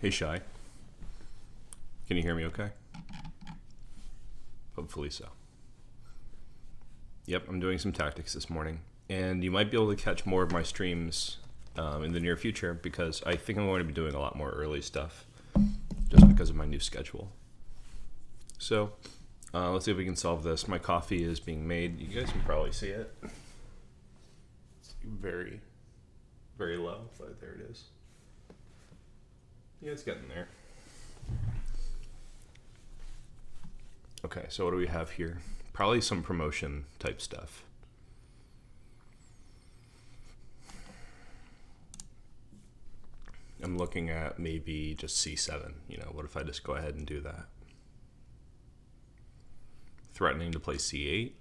Hey, Shy. Can you hear me okay? Hopefully so. Yep, I'm doing some tactics this morning. And you might be able to catch more of my streams in the near future because I think I'm going to be doing a lot more early stuff just because of my new schedule. So, let's see if we can solve this. My coffee is being made. You guys can probably see it. It's very, very low, but there it is. Yeah, it's getting there. Okay, so what do we have here? Probably some promotion type stuff. I'm looking at maybe just C7. What if I just go ahead and do that? Threatening to play C8.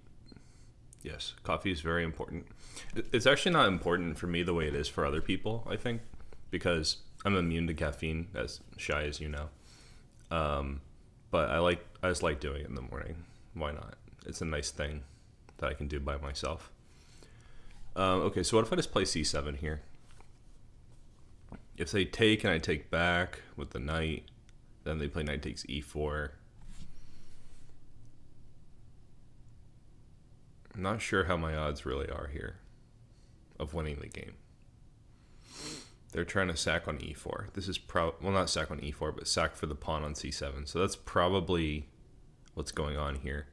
Yes, coffee is very important. It's actually not important for me the way it is for other people, I think, because I'm immune to caffeine, as Shy as you know. But I just like doing it in the morning. Why not? It's a nice thing that I can do by myself. Okay, so what if I just play C7 here? If they take and I take back with the knight, then they play knight takes E4. I'm not sure how my odds really are here of winning the game. They're trying to sack on E4. This is well, not sack on E4, but sack for the pawn on C7. So that's probably what's going on here.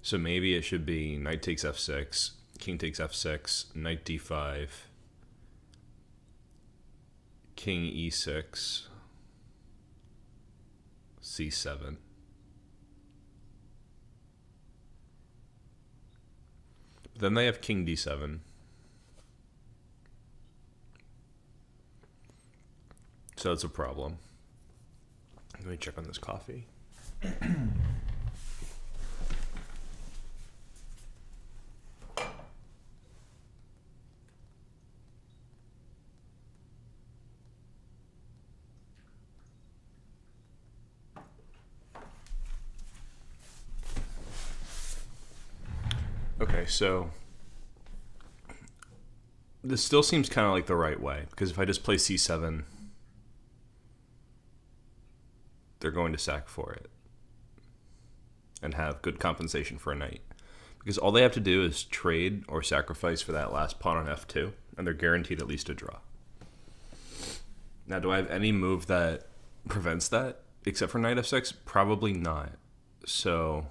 So maybe it should be knight takes F6, king takes F6, knight D5, king E6, C7. Then they have king D7. So it's a problem. Let me check on this coffee. Okay, so this still seems kind of like the right way, because if I just play C7, they're going to sack for it and have good compensation for a knight. Because all they have to do is trade or sacrifice for that last pawn on F2, and they're guaranteed at least a draw. Now, do I have any move that prevents that, except for knight F6? Probably not. So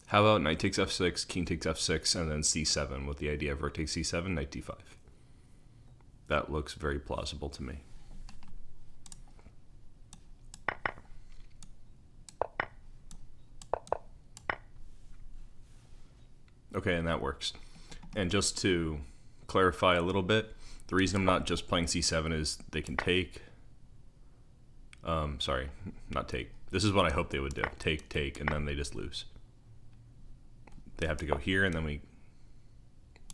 how about knight takes F6, king takes F6, and then C7 with the idea of rook takes C7, knight D5. That looks very plausible to me. Okay, and that works. And just to clarify a little bit, the reason I'm not just playing C7 is they can take. Sorry, not take. This is what I hope they would do. Take, and then they just lose. They have to go here, and then we,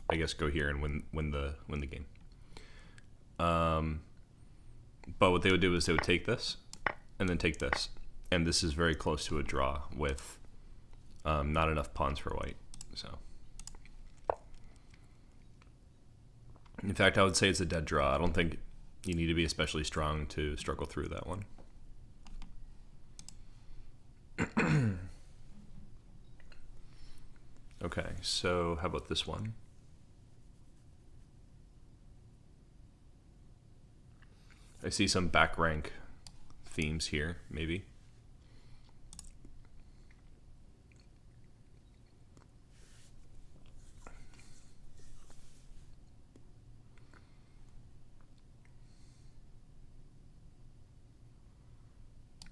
I guess, go here and win the game. But what they would do is they would take this, and then take this, and this is very close to a draw with not enough pawns for white. So, in fact, I would say it's a dead draw. I don't think you need to be especially strong to struggle through that one. Okay, so how about this one? I see some back rank themes here, maybe.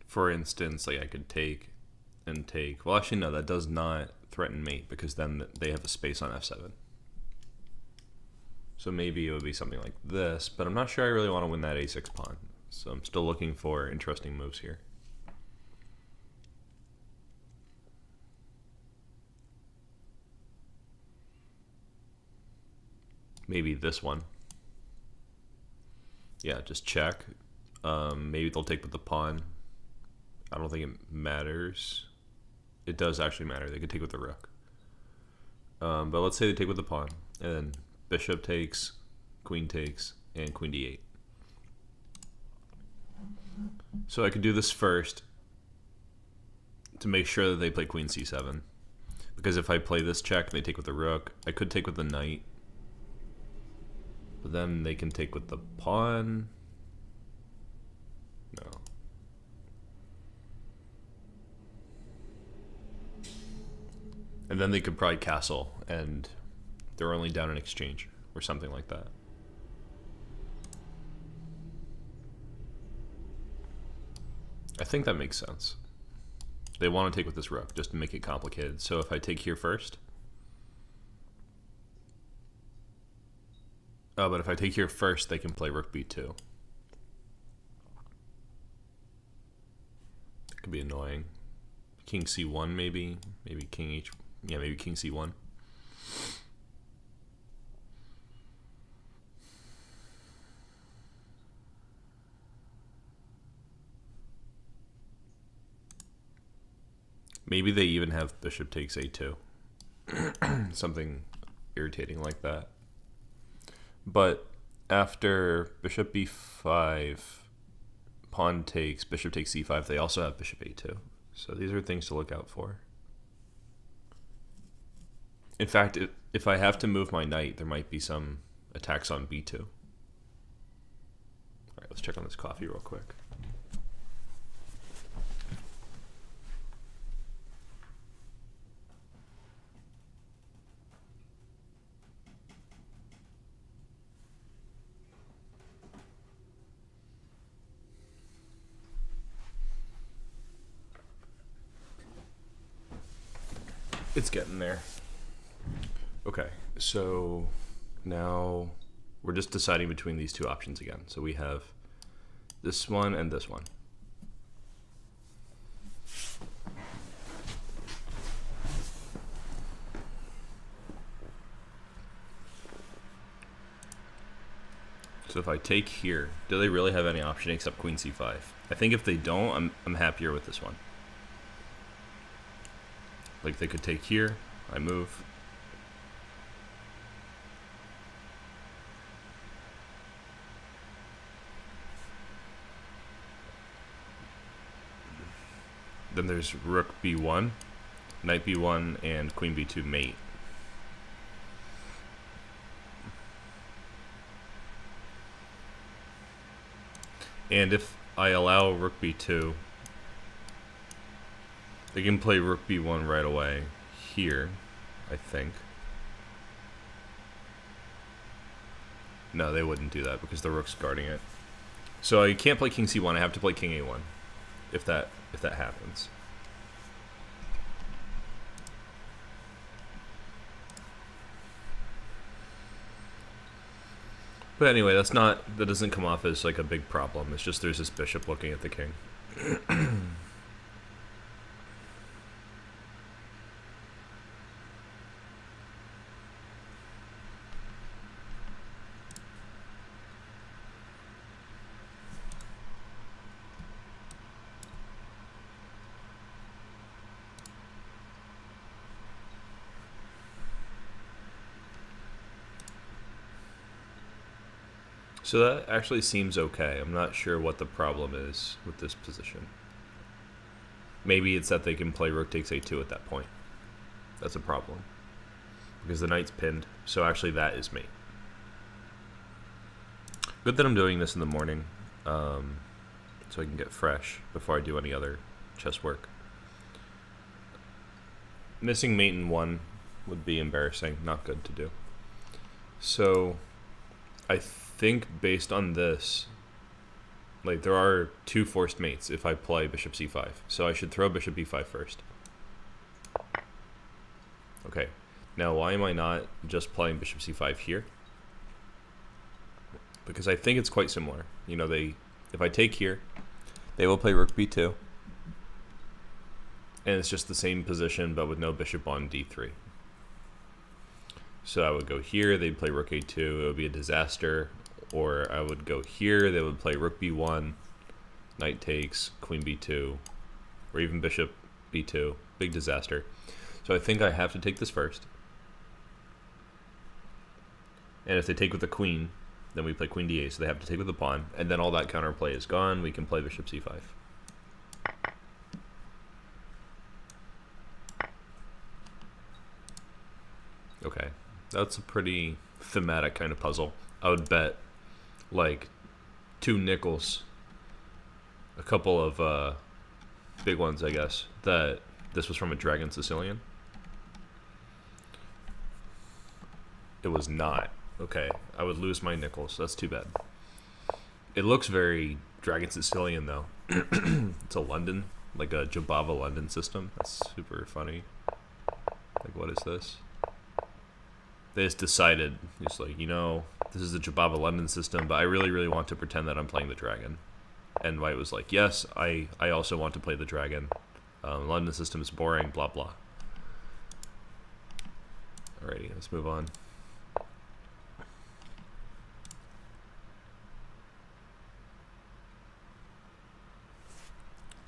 For instance, like I could take and take. Well, actually, no, that does not threaten mate because then they have a space on F7. So maybe it would be something like this, but I'm not sure I really want to win that A6 pawn. So I'm still looking for interesting moves here. Maybe this one. Yeah, just check. Maybe they'll take with the pawn. I don't think it matters. It does actually matter. They could take with the rook. But let's say they take with the pawn, and then bishop takes, and queen d8. So I could do this first to make sure that they play queen c7. Because if I play this check and they take with the rook, I could take with the knight. But then they can take with the pawn. No. And then they could probably castle, and they're only down in exchange, or something like that. I think that makes sense. They want to take with this rook, just to make it complicated. So if I take here first... Oh, but if I take here first, they can play rook b2. That could be annoying. King c1 maybe. Maybe king h... Yeah, maybe king c1. Maybe they even have bishop takes a2. Something irritating like that. But after bishop b5, pawn takes, bishop takes c5, they also have bishop a2. So these are things to look out for. In fact, if I have to move my knight, there might be some attacks on b2. All right, let's check on this coffee real quick. It's getting there. Okay, so now we're just deciding between these two options again. So we have this one and this one. So if I take here, do they really have any option except queen c5? I think if they don't, I'm happier with this one. Like they could take here, I move. Then there's rook b1, knight b1, and queen b2 mate. And if I allow rook b2, they can play rook b1 right away here, I think. No, they wouldn't do that because the rook's guarding it. So I can't play king c1, I have to play king a1 if that happens. But anyway, that doesn't come off as like a big problem. It's just there's this bishop looking at the king. So that actually seems okay. I'm not sure what the problem is with this position. Maybe it's that they can play rook takes a2 at that point. That's a problem. Because the knight's pinned, so actually that is mate. Good that I'm doing this in the morning, so I can get fresh before I do any other chess work. Missing mate in one would be embarrassing, not good to do. So I think based on this, like there are two forced mates if I play bishop c5. So I should throw bishop b5 first. Okay, now why am I not just playing bishop c5 here? Because I think it's quite similar. You know, if I take here, they will play rook b2. And it's just the same position but with no bishop on d3. So I would go here, they'd play rook a2, it would be a disaster. Or I would go here, they would play rook b1, knight takes, queen b2, or even bishop b2. Big disaster. So I think I have to take this first. And if they take with the queen, then we play queen d8, so they have to take with the pawn. And then all that counterplay is gone. We can play bishop c5. Okay, that's a pretty thematic kind of puzzle. I would bet like 2 nickels, a couple of big ones, I guess, that this was from a Dragon Sicilian. It was not. Okay, I would lose my nickels. That's too bad. It looks very Dragon Sicilian, though. It's a London, like a Jabava London system. That's super funny. Like, what is this? They just decided, it's like, you know, this is the Jabava London system, but I really, really want to pretend that I'm playing the dragon. And White was like, yes, I also want to play the dragon. London system is boring, blah, blah. Alrighty, let's move on.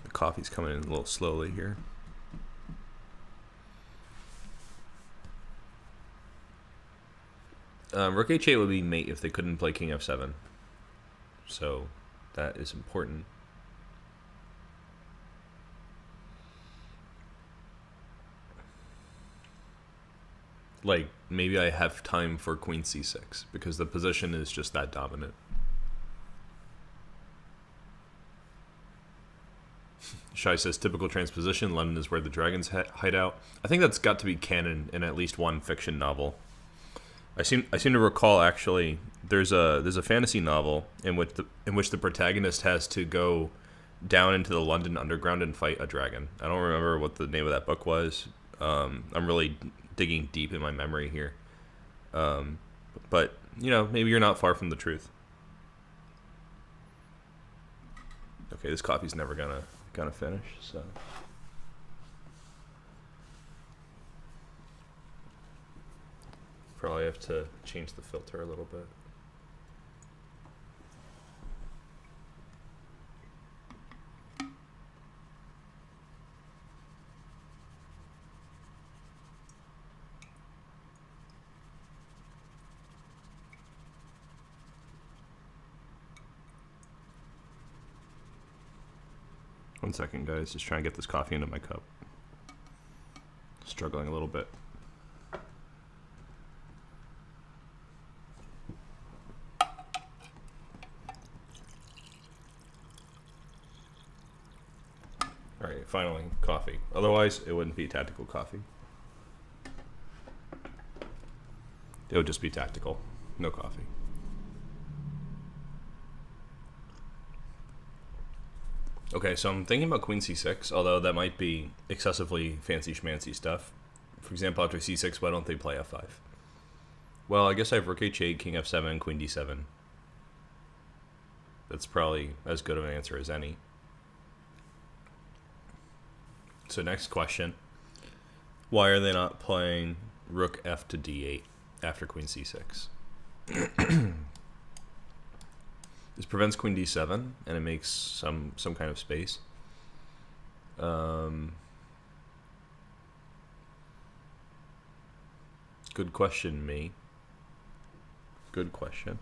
The coffee's coming in a little slowly here. Rook h8 would be mate if they couldn't play king f7. So that is important. Like, maybe I have time for queen c6 because the position is just that dominant. Shai says, typical transposition, London is where the dragons hide out. I think that's got to be canon in at least one fiction novel. I seem to recall, actually, there's a fantasy novel in which the protagonist has to go down into the London underground and fight a dragon. I don't remember what the name of that book was. I'm really digging deep in my memory here. But, you know, maybe you're not far from the truth. Okay, this coffee's never gonna finish, so... Probably have to change the filter a little bit. One second, guys. Just trying to get this coffee into my cup. Struggling a little bit. Alright, finally, coffee. Otherwise, it wouldn't be tactical coffee. It would just be tactical. No coffee. Okay, so I'm thinking about queen c6, although that might be excessively fancy schmancy stuff. For example, after c6, why don't they play f5? Well, I guess I have rook h8, king f7, queen d7. That's probably as good of an answer as any. So next question. Why are they not playing rook f to d8 after queen c6? This prevents queen d7, and it makes some kind of space. Good question, me. Good question.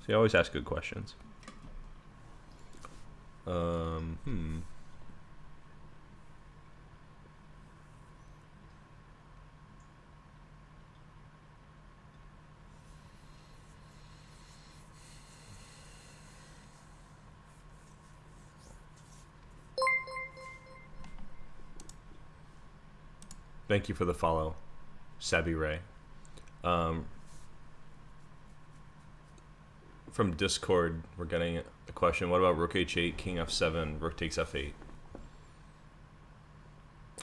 See, I always ask good questions. Thank you for the follow, Sabby Ray. From Discord, we're getting a question. What about rook h8, king f7, rook takes f8?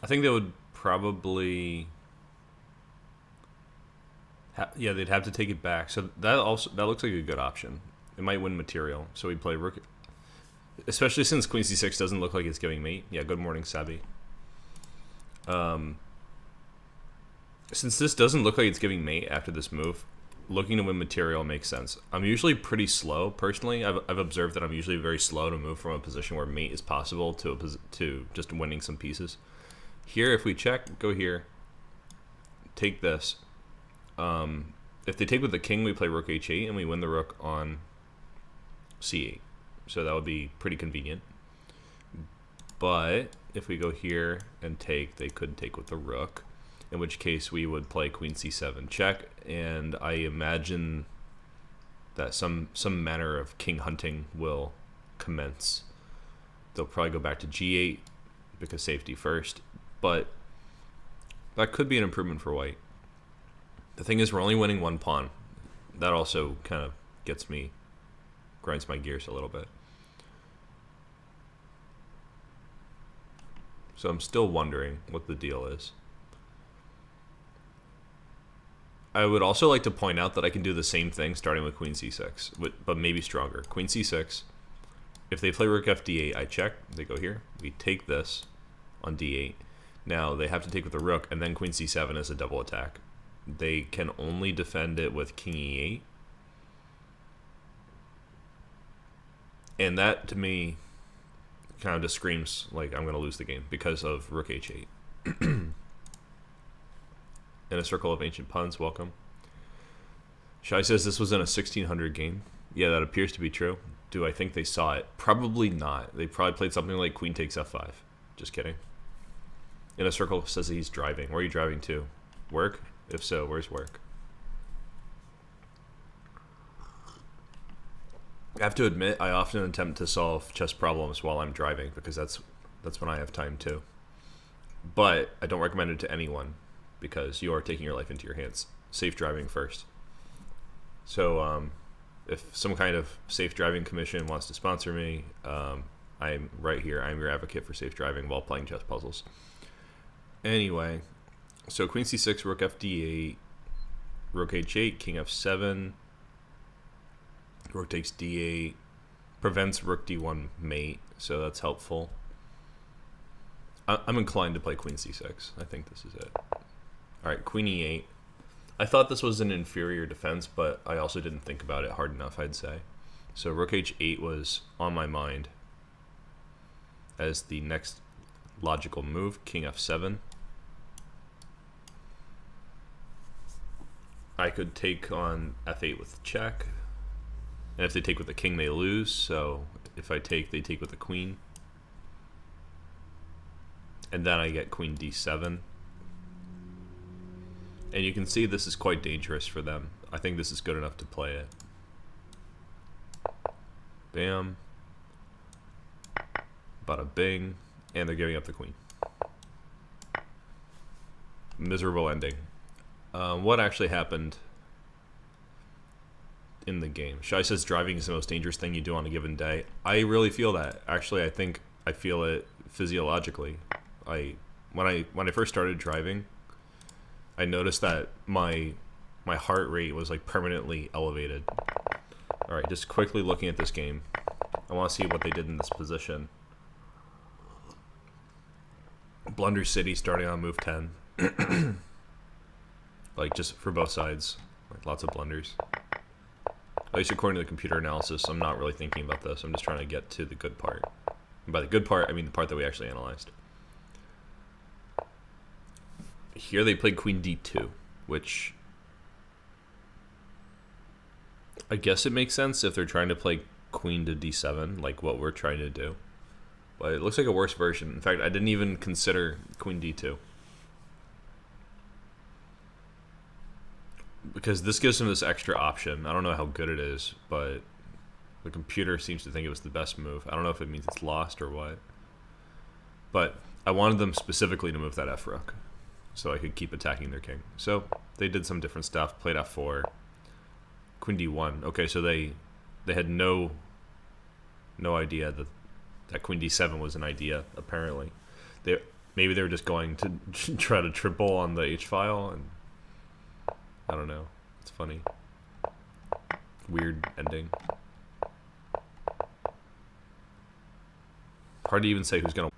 I think they would probably... yeah, they'd have to take it back. So that looks like a good option. It might win material. So we play rook... Especially since queen c6 doesn't look like it's giving mate. Yeah, good morning, Sabby. Since this doesn't look like it's giving mate after this move, looking to win material makes sense. I'm usually pretty slow, personally. I've observed that I'm usually very slow to move from a position where mate is possible to just winning some pieces. Here, if we check, go here, take this. if they take with the king, we play rook h8 and we win the rook on c8. So that would be pretty convenient. But if we go here and take, they could take with the rook, in which case we would play queen c7 check, and I imagine that some manner of king hunting will commence. They'll probably go back to g8 because safety first, but that could be an improvement for white. The thing is, we're only winning one pawn. That also kind of grinds my gears a little bit. So I'm still wondering what the deal is. I would also like to point out that I can do the same thing starting with queen c6, but maybe stronger. Queen c6. If they play rook f d8, I check. They go here. We take this on d8. Now they have to take with the rook, and then queen c7 is a double attack. They can only defend it with king e8. And that, to me, kind of just screams like I'm going to lose the game because of rook h8. In a circle of ancient puns, welcome. Shai says this was in a 1600 game. Yeah, that appears to be true. Do I think they saw it? Probably not. They probably played something like queen takes f5. Just kidding. In a circle says that he's driving. Where are you driving to? Work? If so, where's work? I have to admit, I often attempt to solve chess problems while I'm driving because that's when I have time too. But I don't recommend it to anyone because you are taking your life into your hands. Safe driving first. So if some kind of safe driving commission wants to sponsor me, I'm right here. I'm your advocate for safe driving while playing chess puzzles. Anyway, so queen c6, rook fd8, rook h8, king f7, rook takes d8, prevents rook d1 mate, so that's helpful. I'm inclined to play queen c6. I think this is it. Alright, queen e8. I thought this was an inferior defense, but I also didn't think about it hard enough, I'd say. So rook h8 was on my mind as the next logical move. King f7. I could take on f8 with check. And if they take with the king, they lose. So if I take, they take with the queen. And then I get queen d7. And you can see this is quite dangerous for them. I think this is good enough to play it. Bam. Bada bing. And they're giving up the queen. Miserable ending. What actually happened in the game? Shai says driving is the most dangerous thing you do on a given day. I really feel that. Actually, I think I feel it physiologically. When I first started driving, I noticed that my heart rate was like permanently elevated. All right, just quickly looking at this game. I want to see what they did in this position. Blunder City starting on move 10. Like just for both sides, like lots of blunders. At least according to the computer analysis, I'm not really thinking about this. I'm just trying to get to the good part. And by the good part, I mean the part that we actually analyzed. Here they played queen d2, which I guess it makes sense if they're trying to play queen to d7, like what we're trying to do. But it looks like a worse version. In fact, I didn't even consider queen d2. Because this gives them this extra option. I don't know how good it is, but the computer seems to think it was the best move. I don't know if it means it's lost or what. But I wanted them specifically to move that f rook so I could keep attacking their king. So they did some different stuff, played f4, queen d1. Okay, so they had no idea that queen d7 was an idea, apparently. Maybe they were just going to try to triple on the h-file, and I don't know. It's funny. Weird ending. Hard to even say who's gonna.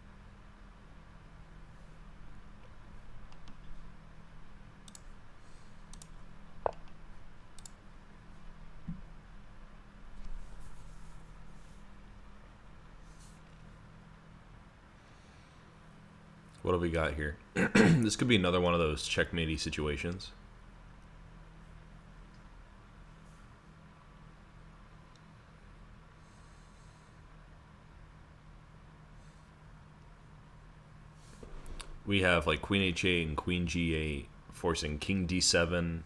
What have we got here? This could be another one of those checkmatey situations. we have like queen h8 and queen g8 forcing king d7.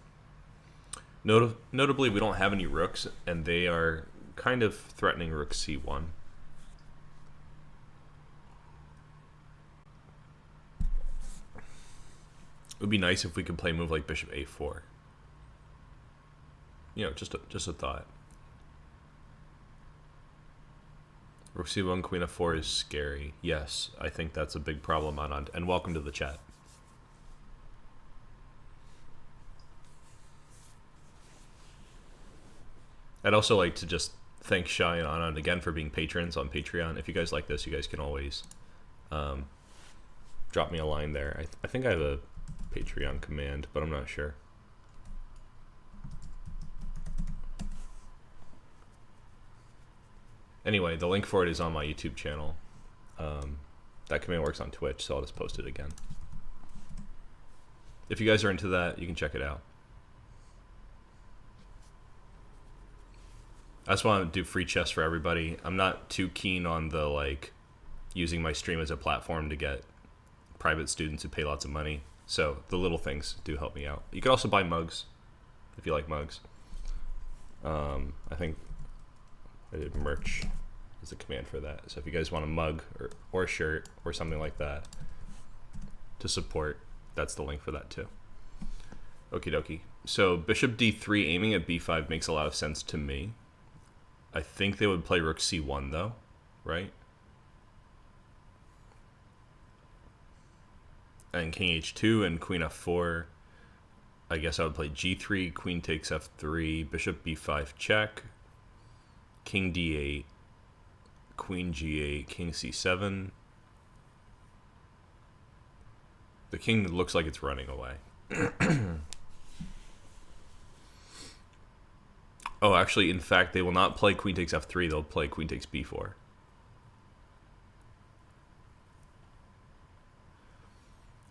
Notably, we don't have any rooks, and they are kind of threatening rook c1. It would be nice if we could play a move like bishop a4. You know, just a thought. Rook c1, queen f4 is scary. Yes, I think that's a big problem, Anand. And welcome to the chat. I'd also like to just thank Shai and Anand again for being patrons on Patreon. If you guys like this, you guys can always drop me a line there. I think I have a Patreon command, but I'm not sure. Anyway, the link for it is on my YouTube channel. That command works on Twitch, so I'll just post it again. If you guys are into that, you can check it out. I just want to do free chess for everybody. I'm not too keen on the like using my stream as a platform to get private students who pay lots of money. So the little things do help me out. You can also buy mugs if you like mugs. I think I did merch as a command for that. So if you guys want a mug or a shirt or something like that to support, that's the link for that too. Okie dokie. So bishop d3 aiming at b5 makes a lot of sense to me. I think they would play rook c1 though, right? And king h2 and queen f4. I guess I would play g3, queen takes f3, bishop b5 check, king d8, queen g8, king c7. The king looks like it's running away. Oh, actually, in fact, they will not play queen takes f3. They'll play queen takes b4.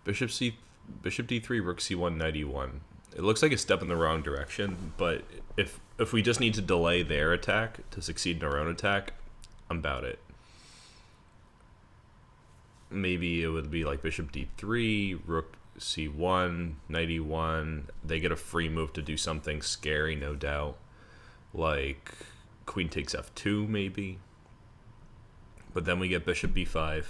Bishop d3, rook c1, knight e1. It looks like a step in the wrong direction, but if we just need to delay their attack to succeed in our own attack, I'm about it. Maybe it would be like bishop d3, rook c1, knight e1. They get a free move to do something scary, no doubt. Like queen takes f2 maybe. But then we get bishop b5.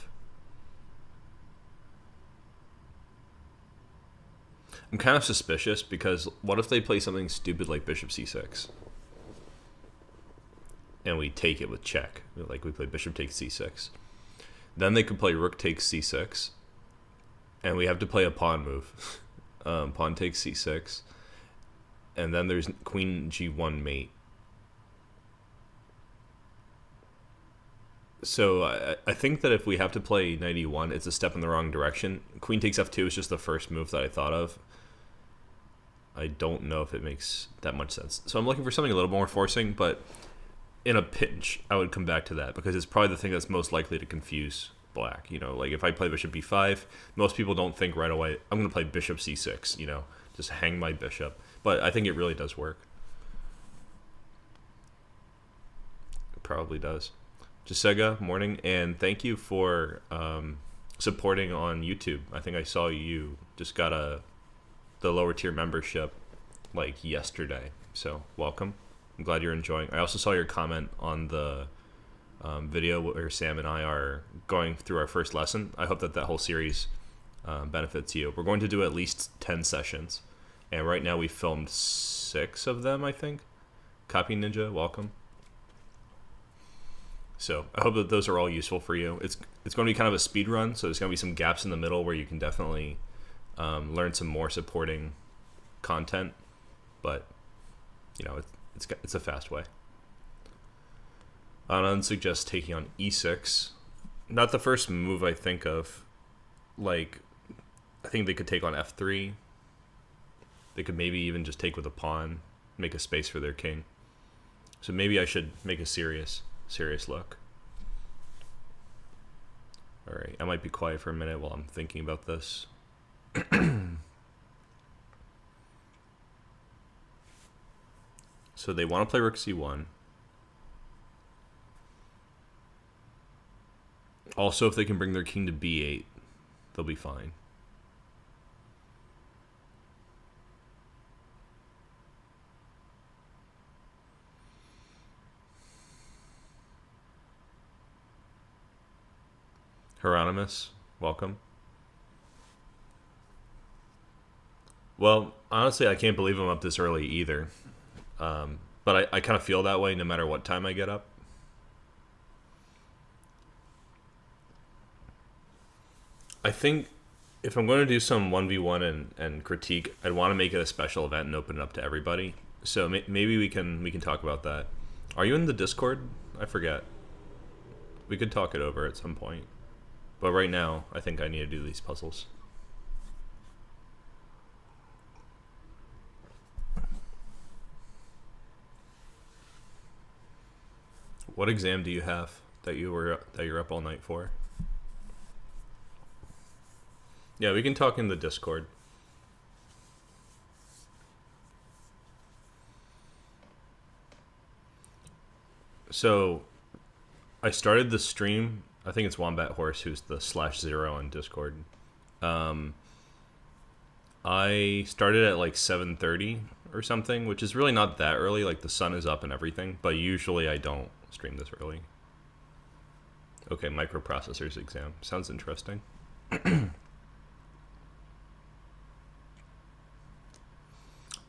I'm kind of suspicious because what if they play something stupid like bishop c6? And we take it with check. Like we play bishop takes c6. Then they could play rook takes c6. And we have to play a pawn move. Pawn takes c6. And then there's queen g1 mate. So I think that if we have to play knight e1, it's a step in the wrong direction. Queen takes f2 is just the first move that I thought of. I don't know if it makes that much sense. So I'm looking for something a little more forcing, but in a pinch, I would come back to that because it's probably the thing that's most likely to confuse black. You know, like if I play bishop b5, most people don't think right away, I'm going to play bishop c6, you know, just hang my bishop. But I think it really does work. It probably does. Jasega, morning, and thank you for supporting on YouTube. I think I saw you just got the lower tier membership like yesterday, so welcome. I'm glad you're enjoying. I also saw your comment on the video where Sam and I are going through our first lesson. I hope that whole series benefits you. We're going to do at least 10 sessions, and right now we filmed 6 of them, I think. Copy Ninja, welcome. So I hope that those are all useful for you. It's going to be kind of a speed run, so there's going to be some gaps in the middle where you can definitely learn some more supporting content, but you know it's a fast way. Anand suggests taking on e6. Not the first move I think of. Like, I think they could take on f3. They could maybe even just take with a pawn, make a space for their king. So maybe I should make a serious look. All right, I might be quiet for a minute while I'm thinking about this. So they want to play rook c1. Also, if they can bring their king to b8, they'll be fine. Hieronymus, welcome. Well, honestly, I can't believe I'm up this early either. But I kind of feel that way no matter what time I get up. I think if I'm going to do some 1v1 and critique, I'd want to make it a special event and open it up to everybody. So maybe we can talk about that. Are you in the Discord? I forget. We could talk it over at some point. But right now, I think I need to do these puzzles. What exam do you have that you're up all night for? Yeah, we can talk in the Discord. So, I started the stream. I think it's Wombat Horse who's the /0 on Discord. I started at like 7:30 or something, which is really not that early. Like the sun is up and everything, but usually I don't stream this early. Okay, microprocessors exam. Sounds interesting.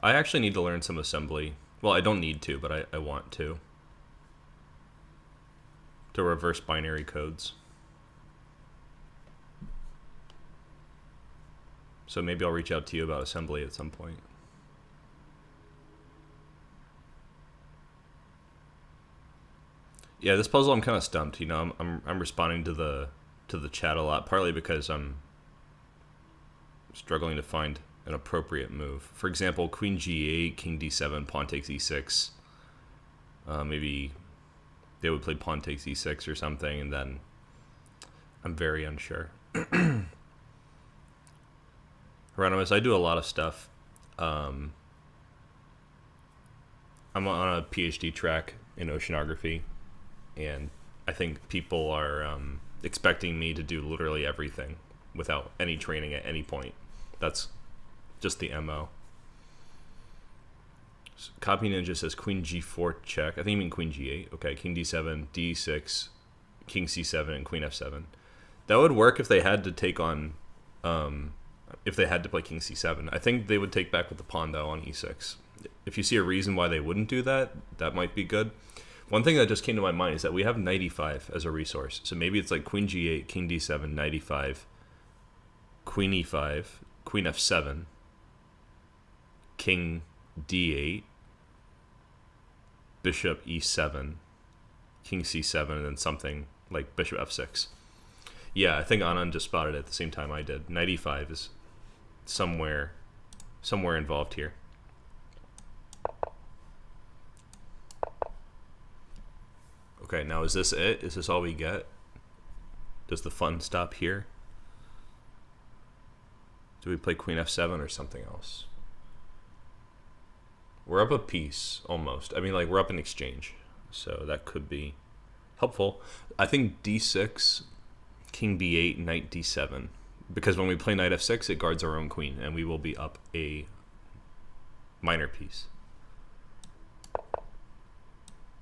I actually need to learn some assembly. Well, I don't need to, but I want to reverse binary codes. So maybe I'll reach out to you about assembly at some point. Yeah, this puzzle I'm kind of stumped. You know, I'm responding to the chat a lot, partly because I'm struggling to find an appropriate move. For example, Queen G8, King D7, Pawn takes E6. Maybe they would play Pawn takes E6 or something, and then I'm very unsure. Hieronymus, I do a lot of stuff. I'm on a PhD track in oceanography, and I think people are expecting me to do literally everything without any training at any point. That's just the MO. So Copy Ninja says Queen G4 check. I think you mean Queen G8. Okay, King D7, D6, King C7, and Queen F7. That would work if they had to take on, if they had to play King C7. I think they would take back with the pawn though on E6. If you see a reason why they wouldn't do that, that might be good. One thing that just came to my mind is that we have knight E5 as a resource. So maybe it's like Queen G8, King D7, knight E5, Queen E5, Queen F7, King D8, Bishop E7, King C7, and then something like Bishop F6. Yeah, I think Anand just spotted it at the same time I did. Knight E5 is somewhere involved here. Okay, now is this it? Is this all we get? Does the fun stop here? Do we play Queen F7 or something else? We're up a piece, almost. I mean, like, we're up in exchange. So that could be helpful. I think D6, King B8, Knight D7. Because when we play Knight F6, it guards our own queen, and we will be up a minor piece.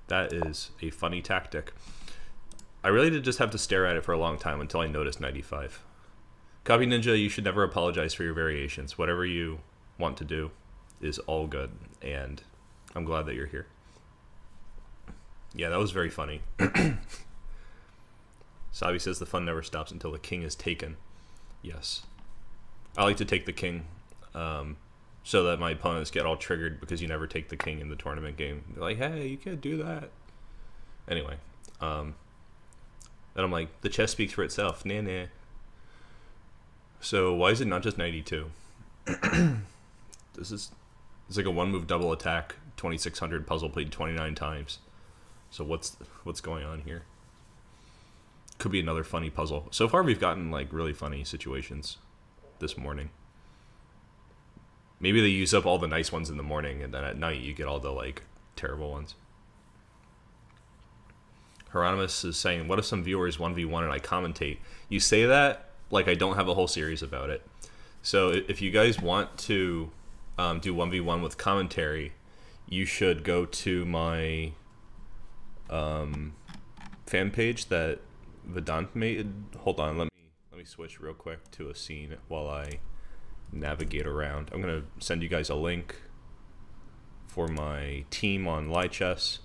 That is a funny tactic. I really did just have to stare at it for a long time until I noticed Knight E5. Copy Ninja, you should never apologize for your variations. Whatever you want to do is all good, and I'm glad that you're here. Yeah, that was very funny. Sabi says the fun never stops until the king is taken. Yes. I like to take the king so that my opponents get all triggered because you never take the king in the tournament game. They're like, hey, you can't do that. Anyway. Then I'm like, the chess speaks for itself. Nah, nah. So why is it not just 92? It's like a one-move double attack, 2600 puzzle played 29 times. So what's going on here? Could be another funny puzzle. So far we've gotten like really funny situations this morning. Maybe they use up all the nice ones in the morning, and then at night you get all the like terrible ones. Hieronymus is saying, what if some viewers 1v1 and I commentate? You say that like I don't have a whole series about it. So if you guys want to do 1v1 with commentary, you should go to my fan page that Vedant made. Hold on, let me switch real quick to a scene while I navigate around. I'm gonna send you guys a link for my team on Lichess.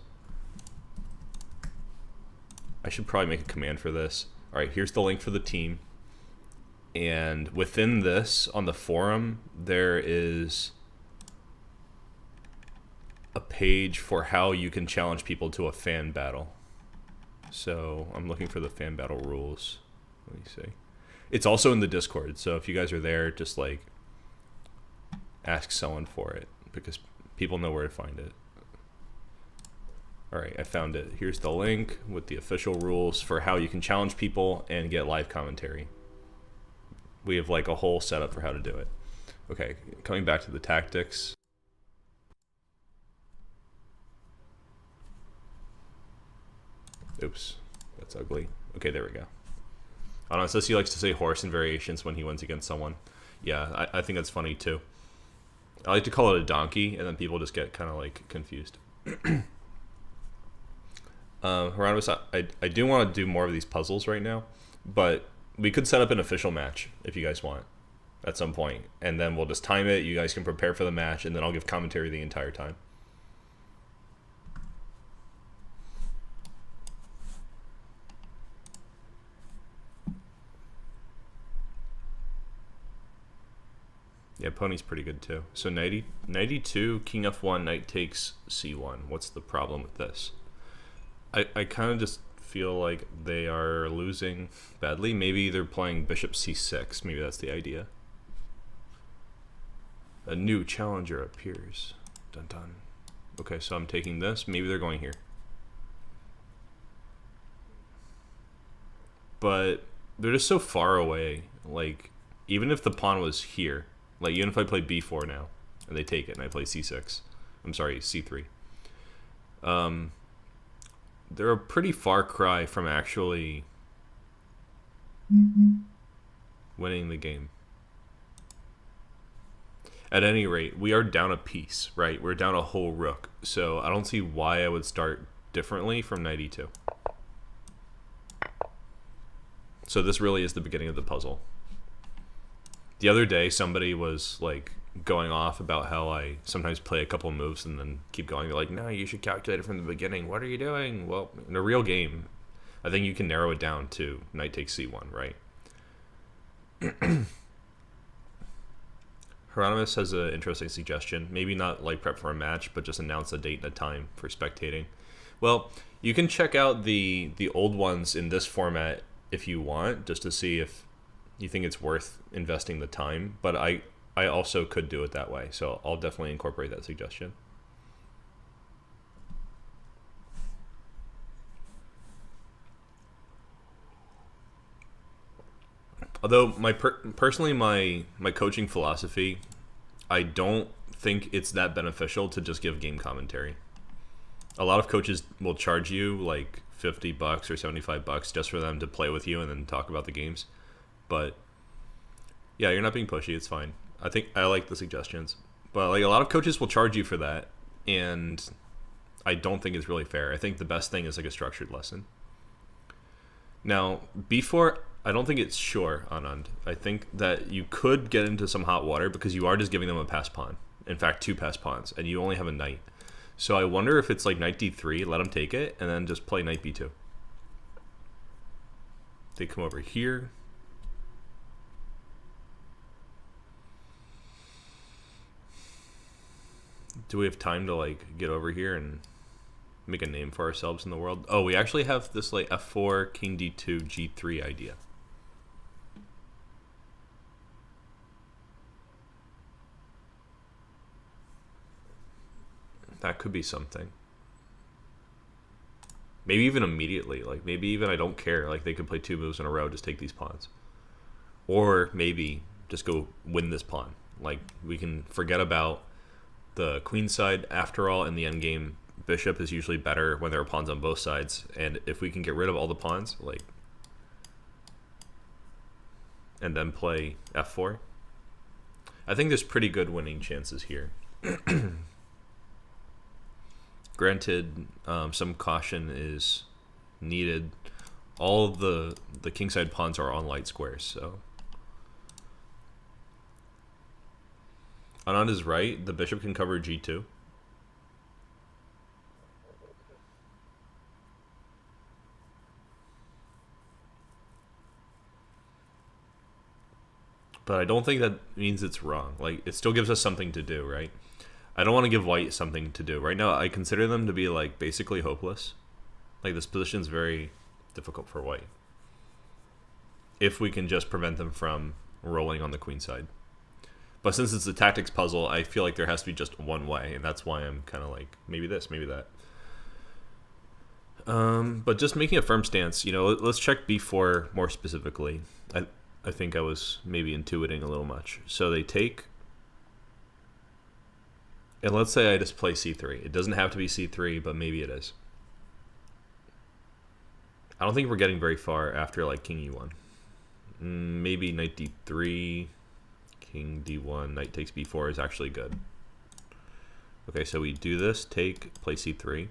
I should probably make a command for this. All right, here's the link for the team. And within this, on the forum, there is a page for how you can challenge people to a fan battle. So I'm looking for the fan battle rules. Let me see. It's also in the Discord, so if you guys are there, just like ask someone for it because people know where to find it. All right, I found it. Here's the link with the official rules for how you can challenge people and get live commentary. We have like a whole setup for how to do it. Okay, coming back to the tactics. Oops, that's ugly. Okay, there we go. I don't know, it says he likes to say horse in variations when he wins against someone. Yeah, I think that's funny too. I like to call it a donkey, and then people just get kind of like confused. Hieronymus, I do want to do more of these puzzles right now, but we could set up an official match if you guys want at some point, and then we'll just time it. You guys can prepare for the match, and then I'll give commentary the entire time. Yeah, pony's pretty good too. So 92, king f1, knight takes c1. What's the problem with this? I kind of just feel like they are losing badly. Maybe they're playing bishop c6. Maybe that's the idea. A new challenger appears. Dun dun. Okay, so I'm taking this. Maybe they're going here. But they're just so far away. Like, even if the pawn was here, like even if I play b4 now, and they take it, and I play c6. I'm sorry, c3. They're a pretty far cry from actually winning the game. At any rate, we are down a piece, right? We're down a whole rook. So I don't see why I would start differently from 92. So this really is the beginning of the puzzle. The other day, somebody was like going off about how I sometimes play a couple moves and then keep going. They're like, no, you should calculate it from the beginning. What are you doing? Well, in a real game, I think you can narrow it down to knight takes c1, right? Hieronymus has an interesting suggestion. Maybe not like prep for a match, but just announce a date and a time for spectating. Well, you can check out the old ones in this format if you want, just to see if you think it's worth investing the time. But I also could do it that way, so I'll definitely incorporate that suggestion. Although personally my coaching philosophy, I don't think it's that beneficial to just give game commentary. A lot of coaches will charge you like $50 or $75 just for them to play with you and then talk about the games. But yeah, you're not being pushy, it's fine. I think I like the suggestions. But like a lot of coaches will charge you for that, and I don't think it's really fair. I think the best thing is like a structured lesson. Now, b4, I don't think it's sure, Anand. I think that you could get into some hot water because you are just giving them a pass pawn. In fact, 2 pass pawns, and you only have a knight. So I wonder if it's like knight d3, let them take it, and then just play knight b2. They come over here. Do we have time to like get over here and make a name for ourselves in the world? Oh, we actually have this like f4, king d2, g3 idea. That could be something. Maybe even immediately. Like maybe even I don't care. Like they could play 2 moves in a row, just take these pawns. Or maybe just go win this pawn. Like we can forget about the queen side. After all, in the endgame, bishop is usually better when there are pawns on both sides. And if we can get rid of all the pawns, like, and then play f4, I think there's pretty good winning chances here. Granted, some caution is needed all of the kingside pawns are on light squares, so. On his right, the bishop can cover g2. But I don't think that means it's wrong. Like, it still gives us something to do, right? I don't want to give white something to do. Right now, I consider them to be, like, basically hopeless. Like, this position's very difficult for white. If we can just prevent them from rolling on the queen side. But since it's a tactics puzzle, I feel like there has to be just one way, and that's why I'm kind of like, maybe this, maybe that. But just making a firm stance, you know, let's check b4 more specifically. I think I was maybe intuiting a little much. So they take, and let's say I just play c3. It doesn't have to be c3, but maybe it is. I don't think we're getting very far after like king e1. Maybe knight d3, king d1, knight takes b4 is actually good. Okay, so we do this, take, play c3.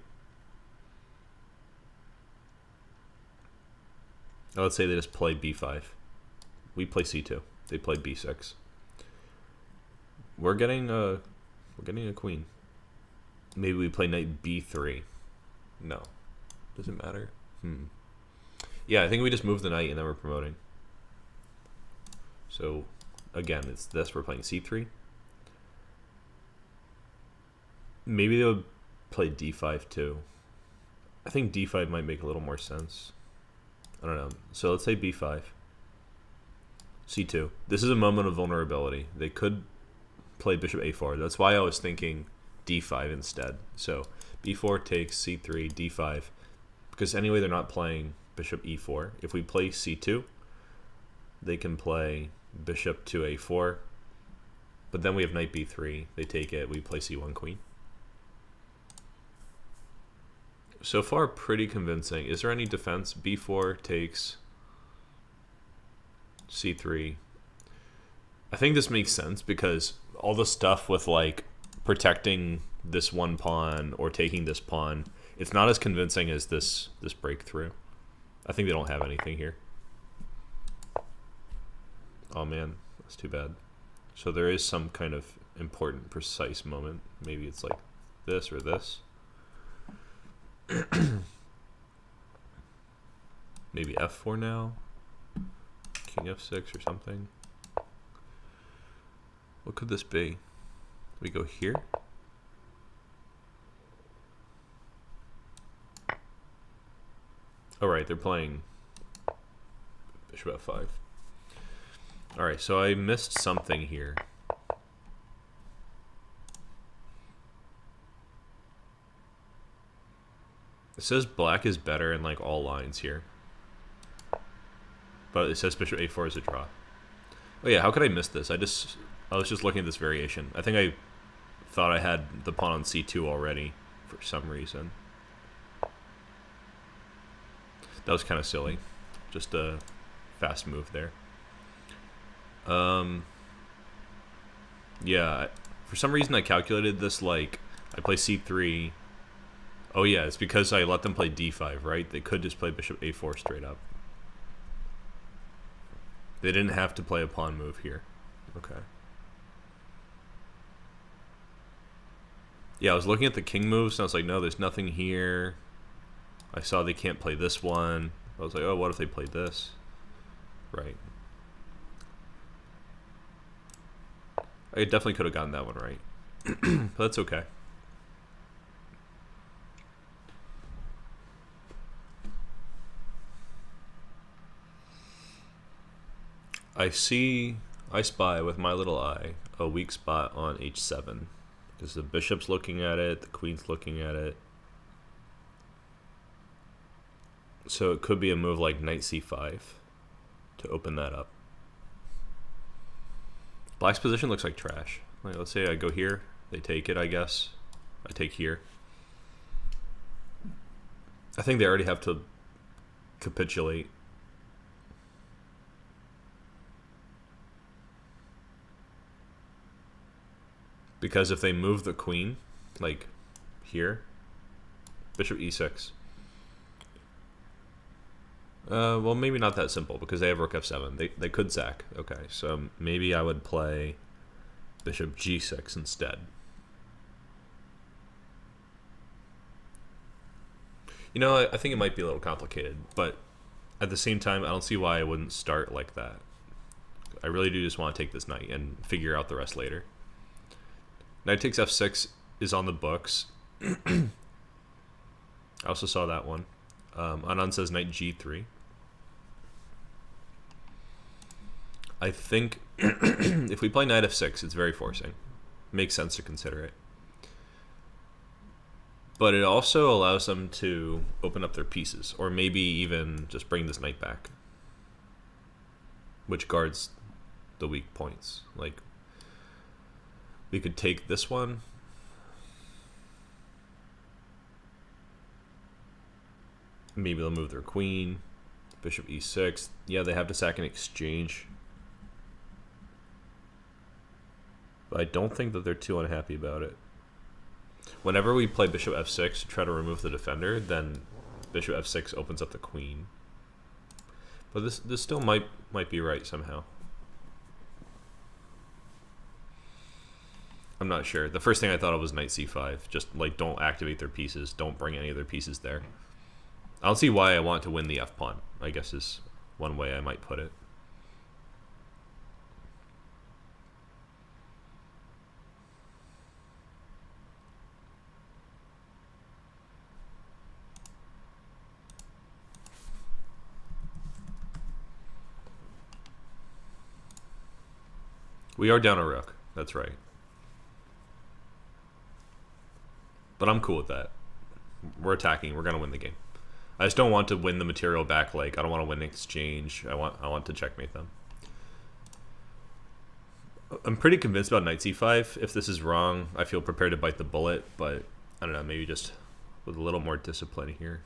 Now let's say they just play b5. We play c2. They play b6. We're getting a queen. Maybe we play knight b3. No. Does it matter? Yeah, I think we just move the knight and then we're promoting. So again, it's this. We're playing c3. Maybe they would play d5 too. I think d5 might make a little more sense. I don't know. So let's say b5. c2. This is a moment of vulnerability. They could play bishop a4. That's why I was thinking d5 instead. So b4 takes c3, d5. Because anyway, they're not playing bishop e4. If we play c2, they can play bishop to a4. But then we have knight b3. They take it. We play c1 queen. So far, pretty convincing. Is there any defense? b4 takes c3. I think this makes sense because all the stuff with like protecting this one pawn or taking this pawn, it's not as convincing as this breakthrough. I think they don't have anything here. Oh man, that's too bad. So there is some kind of important, precise moment. Maybe it's like this or this. Maybe f4 now. King f6 or something. What could this be? We go here. All right, they're playing bishop f5. All right, so I missed something here. It says black is better in like all lines here. But it says bishop a4 is a draw. Oh yeah, how could I miss this? I was just looking at this variation. I think I thought I had the pawn on c2 already for some reason. That was kind of silly. Just a fast move there. Yeah, for some reason I calculated this like I play c3. Oh yeah, it's because I let them play d5, right? They could just play bishop a4 straight up. They didn't have to play a pawn move here. Okay. Yeah, I was looking at the king moves, and I was like, no, there's nothing here. I saw they can't play this one. I was like, oh, what if they played this? Right. I definitely could have gotten that one right. But that's okay. I spy with my little eye a weak spot on h7 because the bishop's looking at it, the queen's looking at it. So it could be a move like knight c5 to open that up. Black's position looks like trash. Like, let's say I go here, they take it, I guess. I take here. I think they already have to capitulate. Because if they move the queen, like here, bishop e6. Well, maybe not that simple because they have rook f7. They could sack. Okay, so maybe I would play bishop g6 instead. You know, I think it might be a little complicated, but at the same time, I don't see why I wouldn't start like that. I really do just want to take this knight and figure out the rest later. Knight takes f6 is on the books. I also saw that one. Anand says knight g3. I think if we play knight f6, it's very forcing. Makes sense to consider it. But it also allows them to open up their pieces, or maybe even just bring this knight back, which guards the weak points. Like, we could take this one. Maybe they'll move their queen. Bishop e6. Yeah, they have to sack in exchange. But I don't think that they're too unhappy about it. Whenever we play bishop f6 to try to remove the defender, then bishop f6 opens up the queen. But this still might be right somehow. I'm not sure. The first thing I thought of was knight c5. Just like, don't activate their pieces. Don't bring any of their pieces there. I don't see why I want to win the f-pawn, I guess is one way I might put it. We are down a rook. That's right. But I'm cool with that. We're attacking. We're going to win the game. I just don't want to win the material back. Like, I don't want to win exchange. I want to checkmate them. I'm pretty convinced about knight c5. If this is wrong, I feel prepared to bite the bullet. But, I don't know, maybe just with a little more discipline here.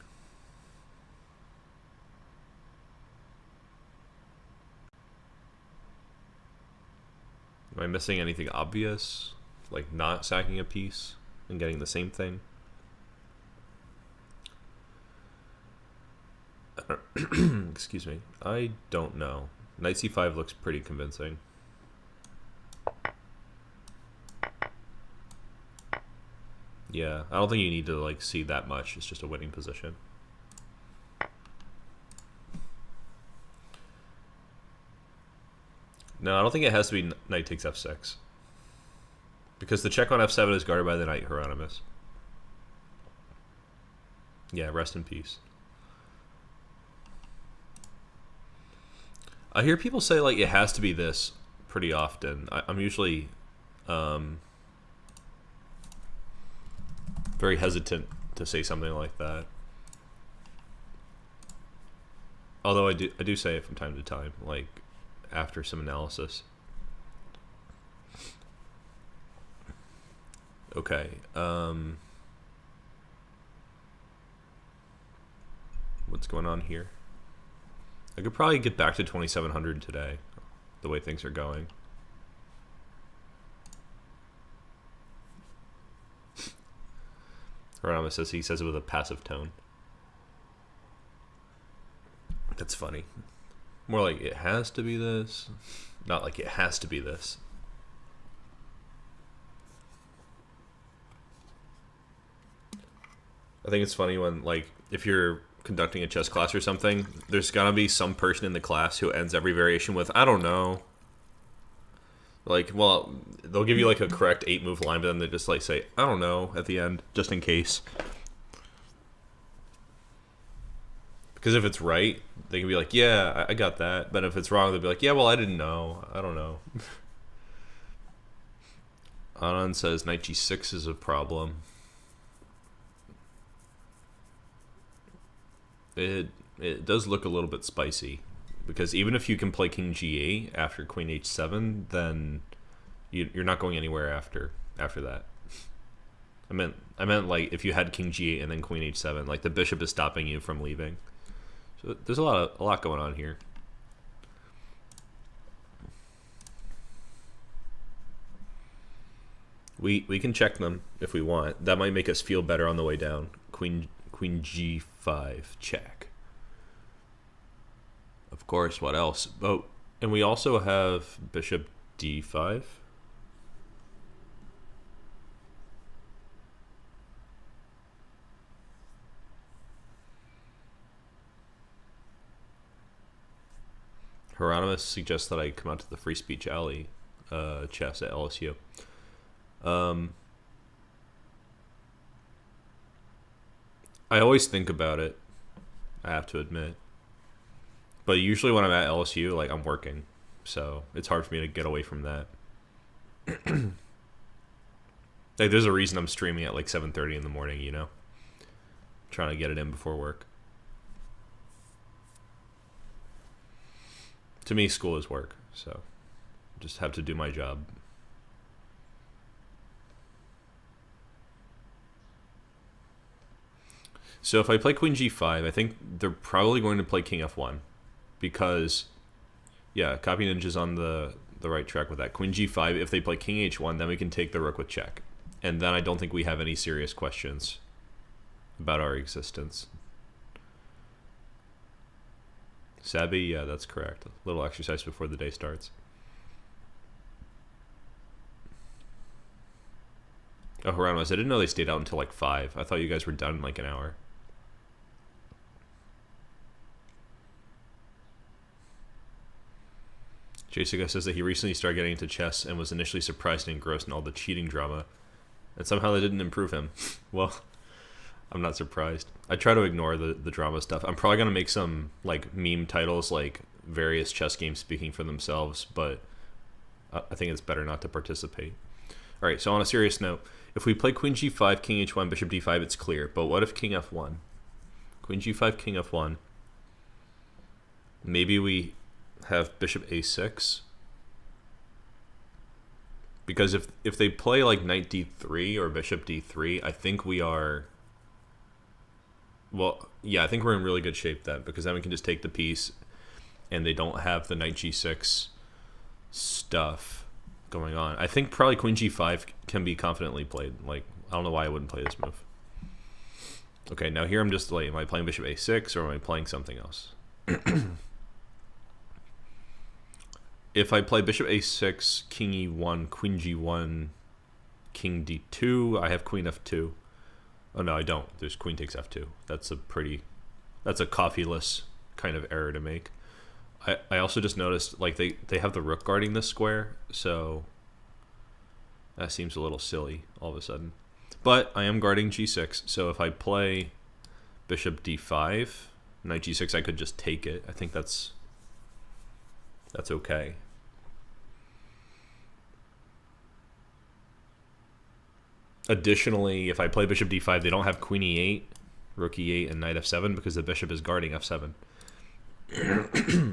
Am I missing anything obvious? Like not sacking a piece and getting the same thing? Excuse me. I don't know. Knight c5 looks pretty convincing. Yeah, I don't think you need to like see that much. It's just a winning position. No, I don't think it has to be knight takes f6. Because the check on f7 is guarded by the knight Hieronymus. Yeah, rest in peace. I hear people say like it has to be this pretty often. I'm usually very hesitant to say something like that. Although I do say it from time to time, like after some analysis. Okay. What's going on here? I could probably get back to 2700 today, the way things are going. Hieronymus says he says it with a passive tone. That's funny. More like it has to be this, not like it has to be this. I think it's funny when, like, if you're conducting a chess class or something, there's gonna be some person in the class who ends every variation with, I don't know. Like, well, they'll give you like a correct 8-move line, but then they just like say, I don't know at the end, just in case. Because if it's right, they can be like, yeah, I got that. But if it's wrong, they'll be like, yeah, well, I didn't know. I don't know. Anand says knight g6 is a problem. It does look a little bit spicy. Because even if you can play king g8 after queen h7, then you're not going anywhere after that. I meant like if you had king g8 and then queen h7, like the bishop is stopping you from leaving. So there's a lot going on here. We can check them if we want. That might make us feel better on the way down. Queen g5 check. Of course, what else? Oh, and we also have bishop d5. Hieronymus suggests that I come out to the Free Speech Alley chess at LSU. I always think about it, I have to admit. But usually when I'm at LSU, like, I'm working. So it's hard for me to get away from that. Like, there's a reason I'm streaming at like 7:30 in the morning, you know? Trying to get it in before work. To me, school is work, so just have to do my job. So if I play queen g5, I think they're probably going to play king f1 because, yeah, Copy Ninja's on the right track with that. Queen g5, if they play king h1, then we can take the rook with check. And then I don't think we have any serious questions about our existence. Sabby, yeah, that's correct. A little exercise before the day starts. Oh, Hieronymus, I didn't know they stayed out until like 5. I thought you guys were done in like an hour. Jessica says that he recently started getting into chess and was initially surprised and engrossed in all the cheating drama. And somehow that didn't improve him. Well, I'm not surprised. I try to ignore the drama stuff. I'm probably going to make some like meme titles like various chess games speaking for themselves, but I think it's better not to participate. All right, so on a serious note, if we play queen g5, king h1, bishop d5, it's clear. But what if king f1? Queen g5, king f1. Maybe we have bishop a6. Because if they play like knight d3 or bishop d3, I think we are... Well, yeah, I think we're in really good shape then, because then we can just take the piece and they don't have the knight g6 stuff going on. I think probably queen g5 can be confidently played. Like, I don't know why I wouldn't play this move. Okay, now here I'm just like, am I playing bishop a6 or am I playing something else? If I play bishop a6, king e1, queen g1, king d2, I have queen f2. Oh no, I don't. There's queen takes f2. That's a coffeeless kind of error to make. I also just noticed like they have the rook guarding this square, so that seems a little silly all of a sudden. But I am guarding g6, so if I play bishop d5, knight g6, I could just take it. I think that's okay. Additionally, if I play bishop d5, they don't have queen e8, rook e8, and knight f7 because the bishop is guarding f7.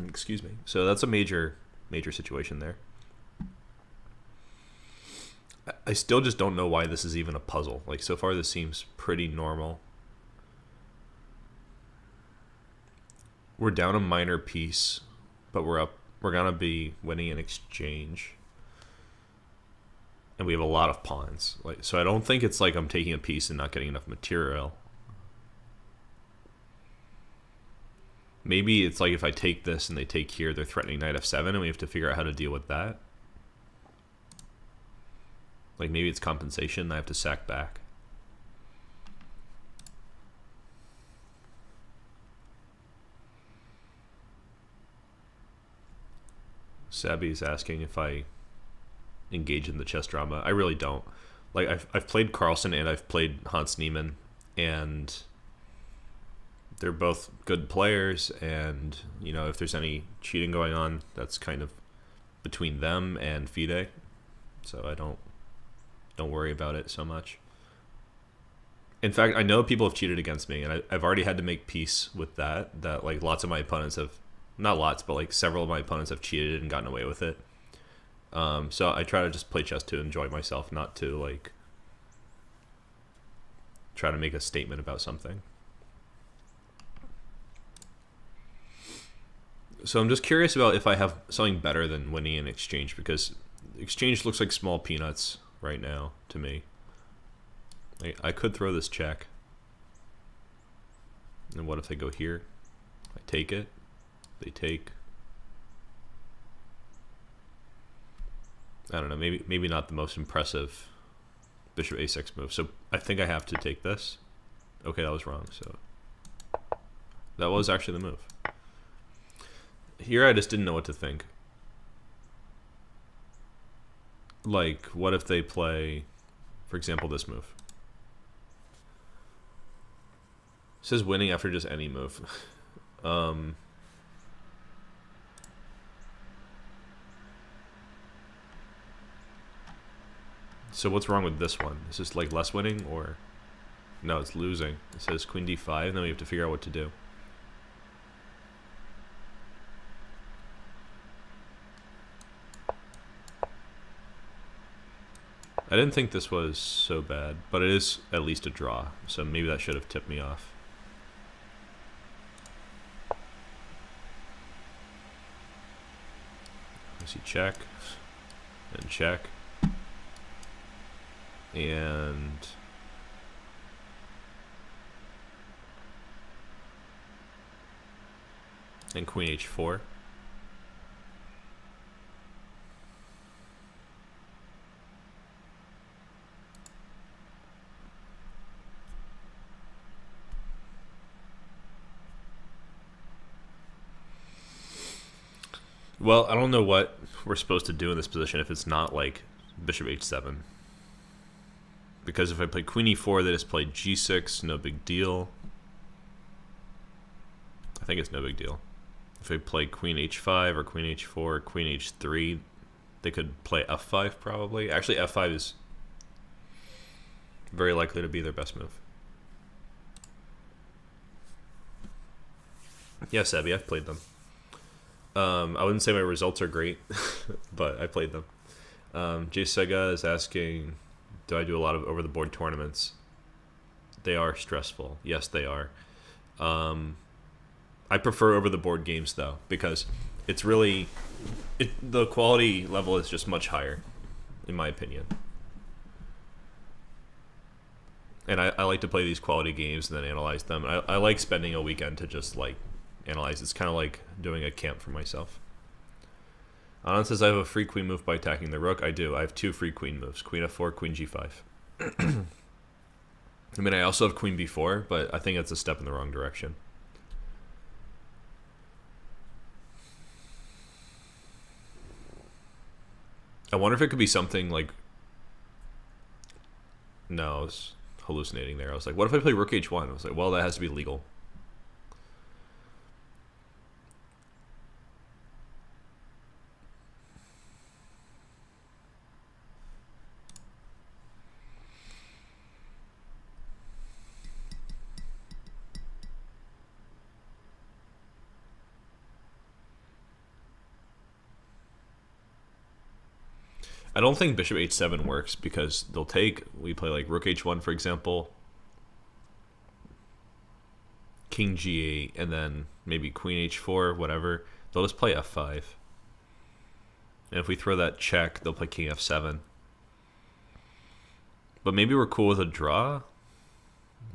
Excuse me. So that's a major situation there. I still just don't know why this is even a puzzle. Like, so far this seems pretty normal. We're down a minor piece, but we're gonna be winning an exchange. And we have a lot of pawns. Like, so I don't think it's like I'm taking a piece and not getting enough material. Maybe it's like if I take this and they take here, they're threatening knight f7 and we have to figure out how to deal with that. Like maybe it's compensation, I have to sack back. Sabby's asking if I engage in the chess drama. I really don't. Like I've played Carlsen and I've played Hans Niemann, and they're both good players, and you know, if there's any cheating going on, that's kind of between them and FIDE. So I don't worry about it so much. In fact, I know people have cheated against me, and I've already had to make peace with that like lots of my opponents have, not lots, but like several of my opponents have cheated and gotten away with it. So I try to just play chess to enjoy myself, not to like try to make a statement about something. So I'm just curious about if I have something better than winning an exchange, because exchange looks like small peanuts right now to me. I could throw this check. And what if they go here? I take it. They take. I don't know, maybe not the most impressive bishop a6 move. So I think I have to take this. Okay, that was wrong. So that was actually the move. Here I just didn't know what to think. Like, what if they play, for example, this move? It says winning after just any move. So what's wrong with this one? Is this like less winning, or no? It's losing. It says queen d5, and then we have to figure out what to do. I didn't think this was so bad, but it is at least a draw, so maybe that should have tipped me off. I see check, and check, and queen h4. Well, I don't know what we're supposed to do in this position if it's not like bishop h7. Because if I play queen e4, they just play g6, no big deal. I think it's no big deal. If I play queen h5 or queen h4 or queen h3, they could play f5 probably. Actually, f5 is very likely to be their best move. Yeah, Sebi, I've played them. I wouldn't say my results are great, but I played them. Jay Sega is asking, do I do a lot of over-the-board tournaments? They are stressful. Yes, they are. I prefer over-the-board games, though, because it's really... the quality level is just much higher, in my opinion. And I like to play these quality games and then analyze them. I like spending a weekend to just, like, analyze. It's kind of like doing a camp for myself. Anand says I have a free queen move by attacking the rook. I do. I have two free queen moves. Queen f4, queen g5. I mean, I also have queen b4, but I think it's a step in the wrong direction. I wonder if it could be something like... No, I was hallucinating there. I was like, what if I play rook h1? I was like, well, that has to be legal. I don't think bishop h7 works because they'll take, we play like rook h1 for example, king g8, and then maybe queen h4, whatever. They'll just play f5. And if we throw that check, they'll play king f7. But maybe we're cool with a draw.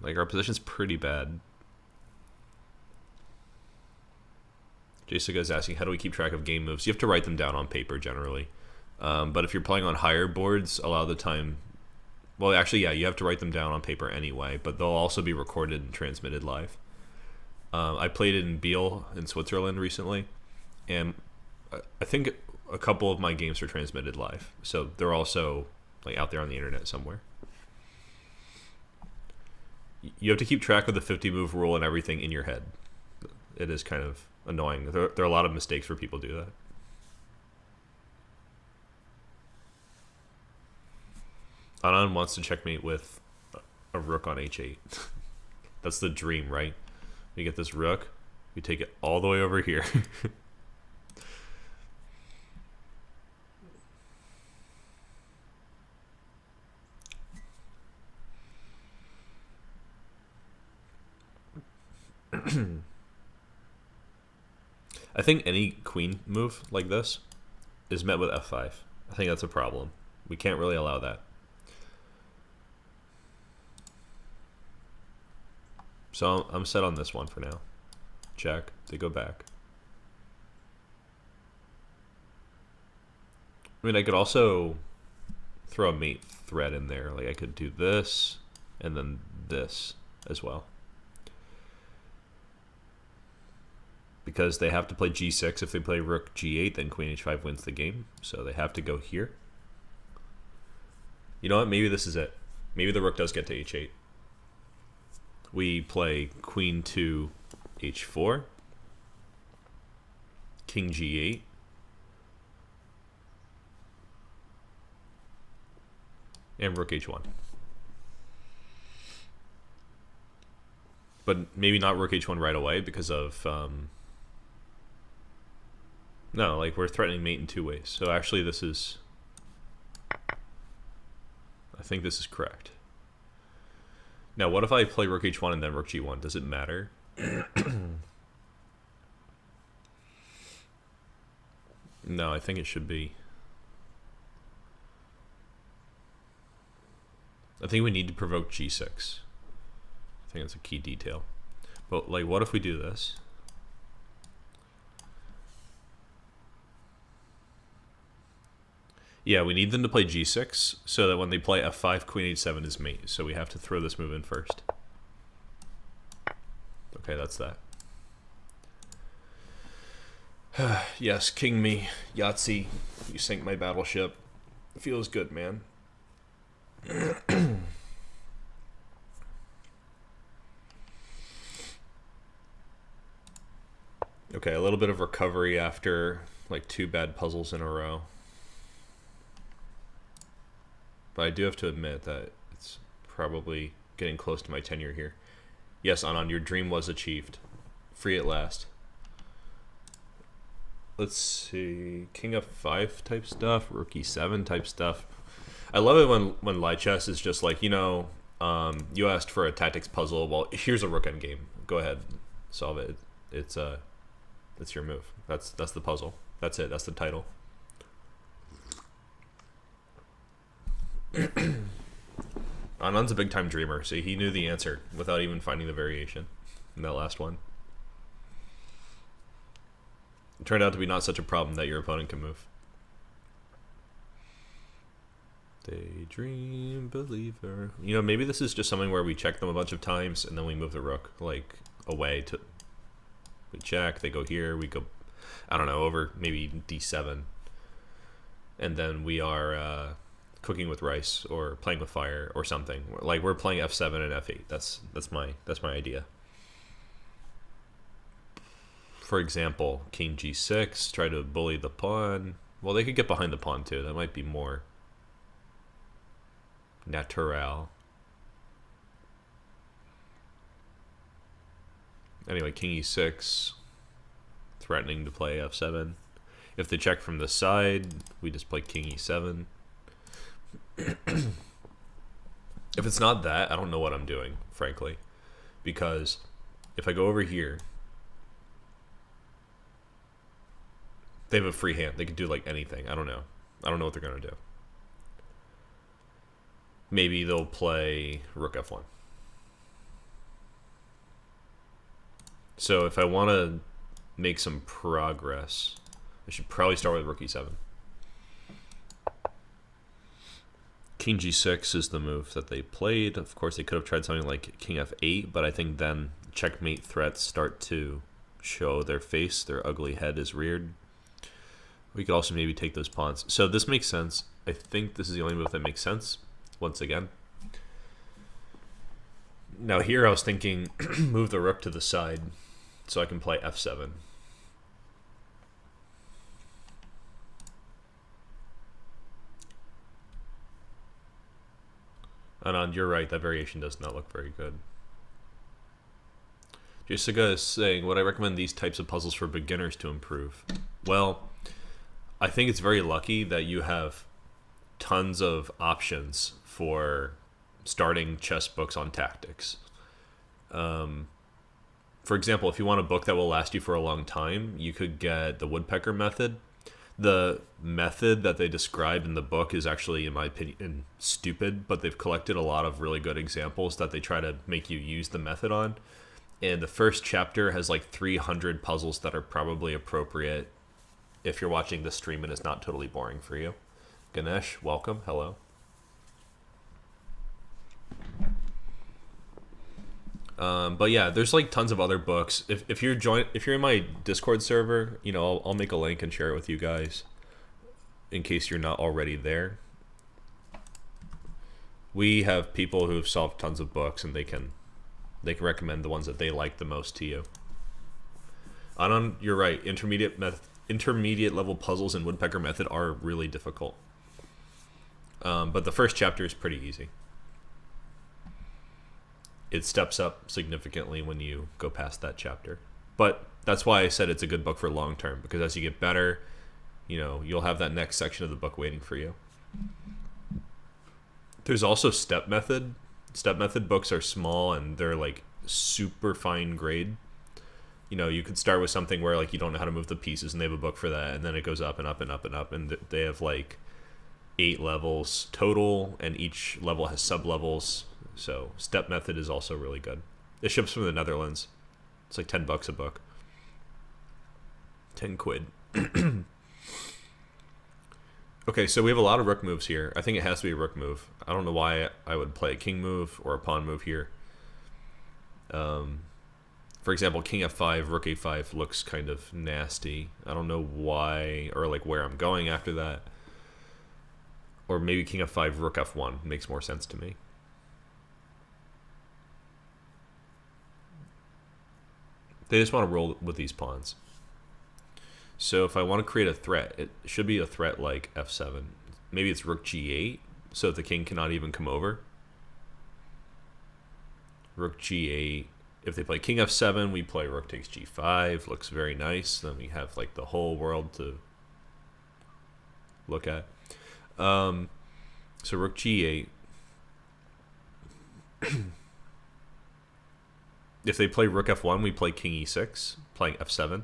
Like, our position's pretty bad. Jessica is asking, how do we keep track of game moves? You have to write them down on paper generally. But if you're playing on higher boards, a lot of the time... Well, actually, yeah, you have to write them down on paper anyway, but they'll also be recorded and transmitted live. I played in Biel in Switzerland recently, and I think a couple of my games are transmitted live. So they're also like out there on the internet somewhere. You have to keep track of the 50-move rule and everything in your head. It is kind of annoying. There are a lot of mistakes where people do that. Anand wants to checkmate with a rook on h8. That's the dream, right? We get this rook, we take it all the way over here. I think any queen move like this is met with f5. I think that's a problem. We can't really allow that. So I'm set on this one for now. Check. They go back. I mean, I could also throw a mate threat in there. Like I could do this and then this as well. Because they have to play g6. If they play rook g8, then queen h5 wins the game. So they have to go here. You know what? Maybe this is it. Maybe the rook does get to h8. We play queen to h4. King g8. And rook h1. But maybe not rook h1 right away because of... no, like we're threatening mate in two ways. So actually this is... I think this is correct. Now what if I play rook h1 and then rook g1? Does it matter? No, I think it should be... I think we need to provoke g6. I think that's a key detail. But like, what if we do this? Yeah, we need them to play g6 so that when they play f5, queen h7 is mate. So we have to throw this move in first. Okay, that's that. Yes, king me, Yahtzee. You sank my battleship. Feels good, man. Okay, a little bit of recovery after like 2 bad puzzles in a row. But I do have to admit that it's probably getting close to my tenure here. Yes, Anon, your dream was achieved. Free at last. Let's see, king f5 type stuff, rook e7 type stuff. I love it when light chess is just like, you know, you asked for a tactics puzzle. Well, here's a rook endgame. Go ahead, solve it. It's your move. That's the puzzle. That's it. That's the title. Anand's a big time dreamer, so he knew the answer without even finding the variation in that last one. It turned out to be not such a problem that your opponent can move. Daydream believer. You know, maybe this is just something where we check them a bunch of times and then we move the rook like away to... We check, they go here, we go, I don't know, over maybe d7. And then we are cooking with rice or playing with fire or something. Like we're playing f7 and f8. That's my idea. For example, king g6, try to bully the pawn. Well, they could get behind the pawn too. That might be more natural. Anyway, king e6, threatening to play f7. If they check from the side, we just play king e7. If it's not that, I don't know what I'm doing, frankly. Because if I go over here, they have a free hand. They could do like anything. I don't know. I don't know what they're going to do. Maybe they'll play rook f1. So if I want to make some progress, I should probably start with rook e7. King g6 is the move that they played. Of course, they could have tried something like king f8, but I think then checkmate threats start to show their face. Their ugly head is reared. We could also maybe take those pawns. So this makes sense. I think this is the only move that makes sense, once again. Now here I was thinking, move the rook to the side so I can play f7. Anand, you're right, that variation does not look very good. Jessica is saying, would I recommend these types of puzzles for beginners to improve? Well, I think it's very lucky that you have tons of options for starting chess books on tactics. For example, if you want a book that will last you for a long time, you could get the Woodpecker Method. The method that they describe in the book is actually, in my opinion, stupid, but they've collected a lot of really good examples that they try to make you use the method on. And the first chapter has like 300 puzzles that are probably appropriate if you're watching the stream and it's not totally boring for you. Ganesh, welcome. Hello. But yeah, there's like tons of other books. If you're in my Discord server, you know, I'll make a link and share it with you guys in case you're not already there. We have people who have solved tons of books, and they can recommend the ones that they like the most to you. Anon, you're right. Intermediate level puzzles in Woodpecker Method are really difficult. But the first chapter is pretty easy. It steps up significantly when you go past that chapter. But that's why I said it's a good book for long term, because as you get better, you know, you'll have that next section of the book waiting for you. There's also Step Method. Step Method books are small and they're like super fine grade. You know, you could start with something where like you don't know how to move the pieces, and they have a book for that, and then it goes up and up and up and up, and they have like 8 levels total, and each level has sub-levels. So Step Method is also really good. It ships from the Netherlands. It's like $10 a book. 10 quid. Okay, so we have a lot of rook moves here. I think it has to be a rook move. I don't know why I would play a king move or a pawn move here. For example, king f5, rook a5 looks kind of nasty. I don't know why, or like where I'm going after that. Or maybe king f5, rook f1 makes more sense to me. They just want to roll with these pawns. So if I want to create a threat, it should be a threat like f7. Maybe it's rook g8, so that the king cannot even come over. Rook g8. If they play king f7, we play rook takes g5. Looks very nice. Then we have like the whole world to look at. So rook g8. If they play rook f1, we play king e6, playing f7.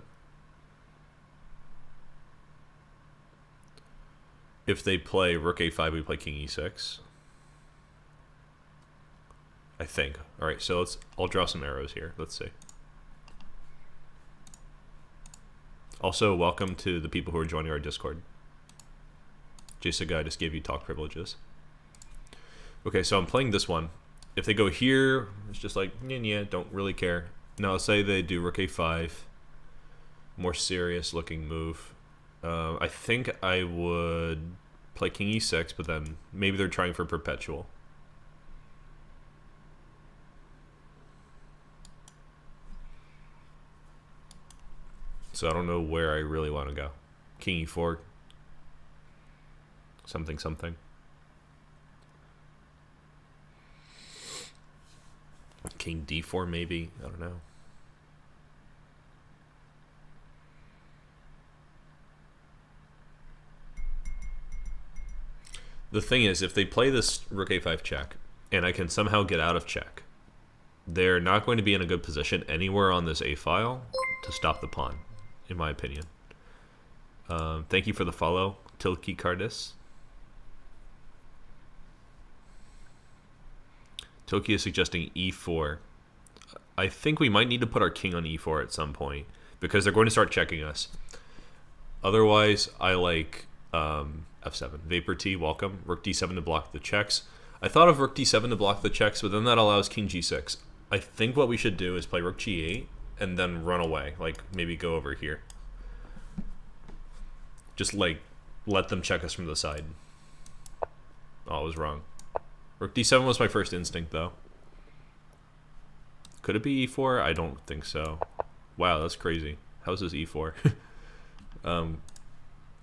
If they play rook a5, we play king e6. I think. All right, so I'll draw some arrows here. Let's see. Also, welcome to the people who are joining our Discord. Jessica, I just gave you talk privileges. Okay, so I'm playing this one. If they go here, it's just like, yeah, don't really care. Now, say they do rook a5. More serious looking move. I think I would play king e6, but then maybe they're trying for perpetual. So I don't know where I really want to go. King e4. Something, something. King d4 maybe. I don't know. The thing is, if they play this rook a5 check, and I can somehow get out of check, they're not going to be in a good position anywhere on this a file to stop the pawn, in my opinion. Thank you for the follow, Tilki Cardis. Tilki is suggesting e4. I think we might need to put our king on e4 at some point, because they're going to start checking us. Otherwise, I like f7. Vapor T, welcome. Rook d7 to block the checks. I thought of rook d7 to block the checks, but then that allows king g6. I think what we should do is play rook g8 and then run away. Like, maybe go over here. Just, like, let them check us from the side. Oh, I was wrong. Rook d7 was my first instinct, though. Could it be e4? I don't think so. Wow, that's crazy. How's this e4?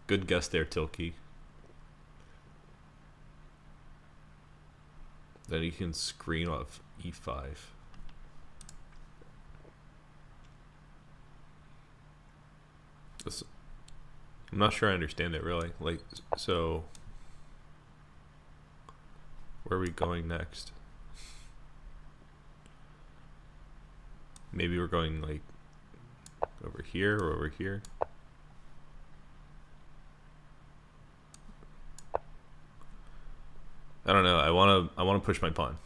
Good guess there, Tilki. Then you can screen off e5. I'm not sure I understand it, really. Like, so... where are we going next? Maybe we're going, like, over here or over here. I don't know. I wanna push my pawn.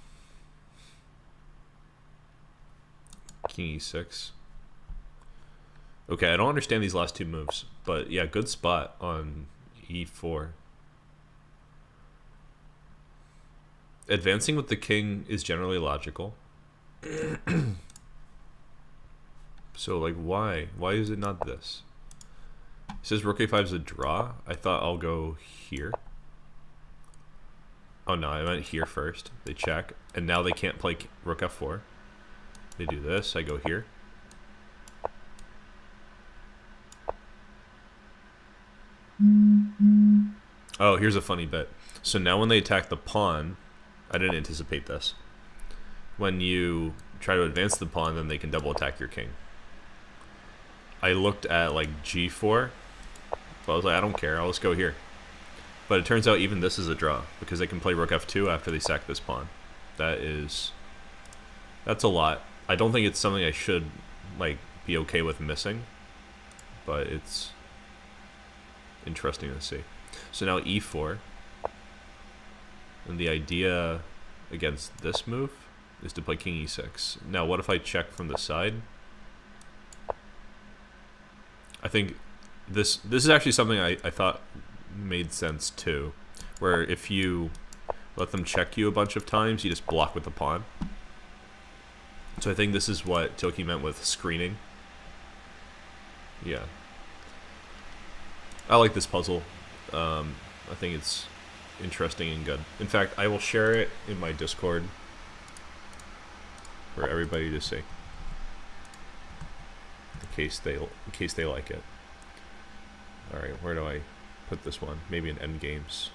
King e6. Okay, I don't understand these last two moves, but yeah, good spot on e4. Advancing with the king is generally logical. So, like, why? Why is it not this? It says rook a5 is a draw. I thought I'll go here. Oh no, I went here first. They check, and now they can't play rook f4. They do this. I go here. Oh, here's a funny bit. So now when they attack the pawn, I didn't anticipate this. When you try to advance the pawn, then they can double attack your king. I looked at like g4, but I was like, I don't care, I'll just go here. But it turns out even this is a draw, because they can play rook f2 after they sack this pawn. That's a lot. I don't think it's something I should like be okay with missing, but it's interesting to see. So now e4, and the idea against this move is to play king e6. Now what if I check from the side? I think this is actually something I thought made sense too, where if you let them check you a bunch of times, you just block with the pawn. So I think this is what Tilke meant with screening. Yeah. I like this puzzle. I think it's interesting and good. In fact, I will share it in my Discord for everybody to see, in case they like it. All right, where do I put this one? Maybe in endgames.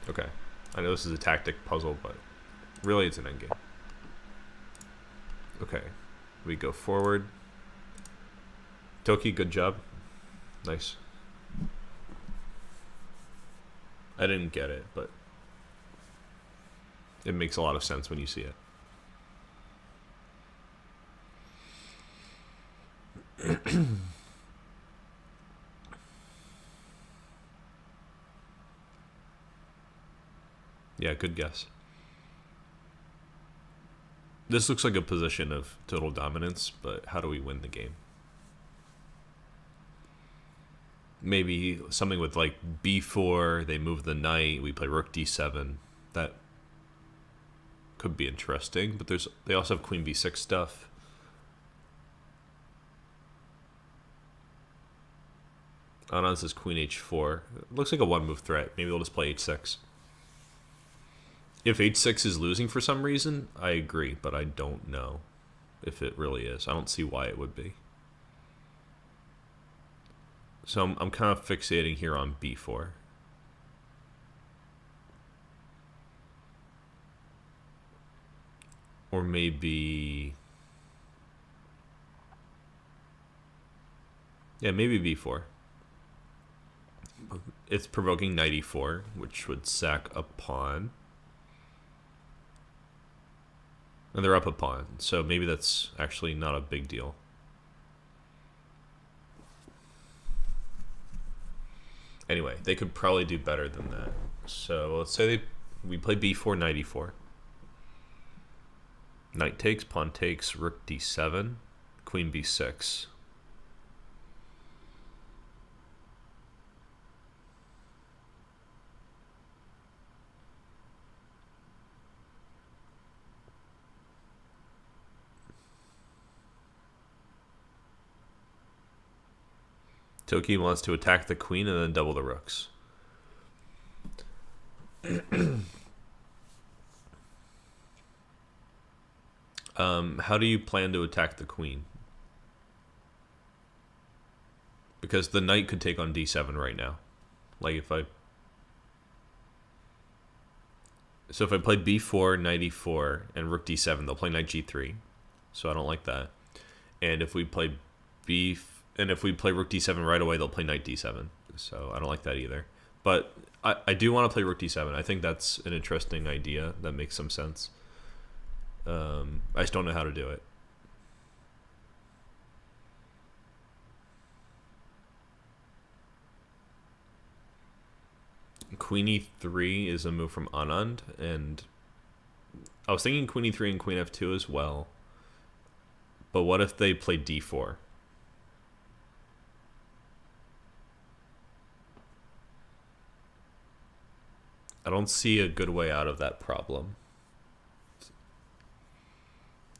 Okay, I know this is a tactic puzzle, but really it's an endgame. Okay, we go forward. Tilke, good job. Nice. I didn't get it, but it makes a lot of sense when you see it. Yeah, good guess. This looks like a position of total dominance, but how do we win the game? Maybe something with like b4, they move the knight, we play rook d7. That could be interesting, but they also have queen b6 stuff. Anand says queen h4. It looks like a one-move threat. Maybe we'll just play h6. If h6 is losing for some reason, I agree, but I don't know if it really is. I don't see why it would be. So I'm kind of fixating here on b4. Or maybe... yeah, maybe b4. It's provoking knight e4, which would sack a pawn. And they're up a pawn, so maybe that's actually not a big deal. Anyway, they could probably do better than that. So let's say we play b4, knight e4. Knight takes, pawn takes, rook d7, queen b6. Tilke wants to attack the queen and then double the rooks. How do you plan to attack the queen? Because the knight could take on d7 right now. Like if I... so if I play b4, knight e4, and rook d7, they'll play knight g3. So I don't like that. And if we play if we play rook d7 right away, they'll play knight d7. So I don't like that either. But I do want to play rook d7. I think that's an interesting idea that makes some sense. I just don't know how to do it. Queen e3 is a move from Anand, and I was thinking queen e3 and queen f2 as well. But what if they play d4? I don't see a good way out of that problem.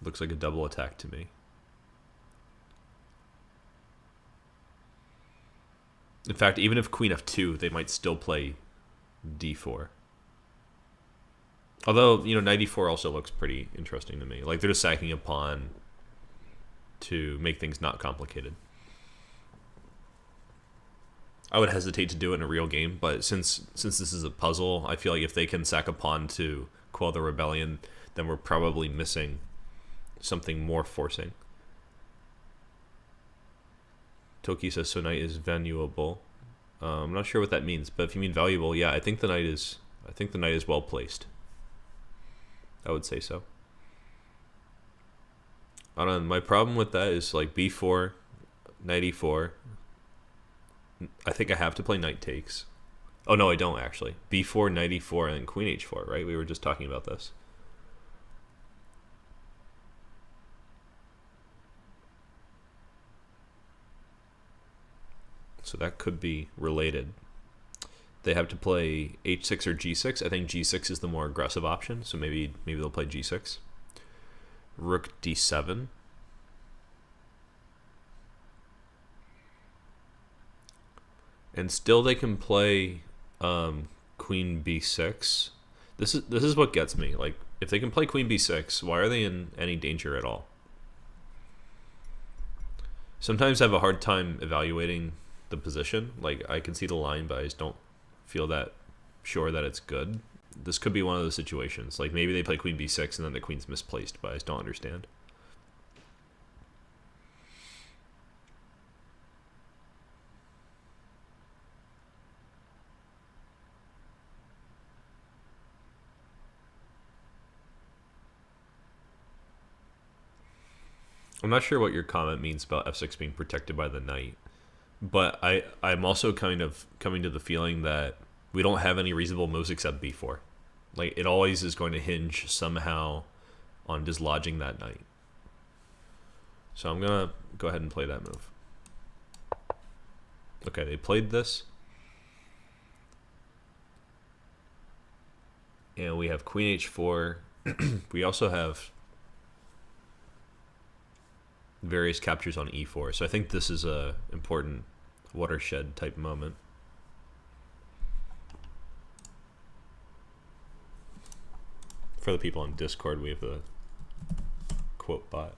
Looks like a double attack to me. In fact, even if queen f2, they might still play d4. Although, knight e4 also looks pretty interesting to me. Like, they're just sacking a pawn to make things not complicated. I would hesitate to do it in a real game, but since this is a puzzle, I feel like if they can sack a pawn to quell the rebellion, then we're probably missing something more forcing. Toki says so knight is valuable. I'm not sure what that means, but if you mean valuable, yeah, I think the knight is well placed. I would say so. I don't know, my problem with that is like b4, knight e4. I think I have to play knight takes. Oh no, I don't actually. b4, knight e4, and then queen h4, right? We were just talking about this. So that could be related. They have to play h6 or g6. I think g6 is the more aggressive option, so maybe they'll play g6. Rook d7. And still they can play queen b6. This is what gets me. Like, if they can play queen b6, why are they in any danger at all? Sometimes I have a hard time evaluating the position. Like, I can see the line, but I just don't feel that sure that it's good. This could be one of those situations. Like, maybe they play queen b6 and then the queen's misplaced, but I just don't understand. I'm not sure what your comment means about f6 being protected by the knight, but I'm also kind of coming to the feeling that we don't have any reasonable moves except b4. Like, it always is going to hinge somehow on dislodging that knight. So I'm going to go ahead and play that move. Okay, they played this. And we have queen h4. We also have various captures on e4. So I think this is a important watershed type moment. For the people on Discord, we have the quote bot.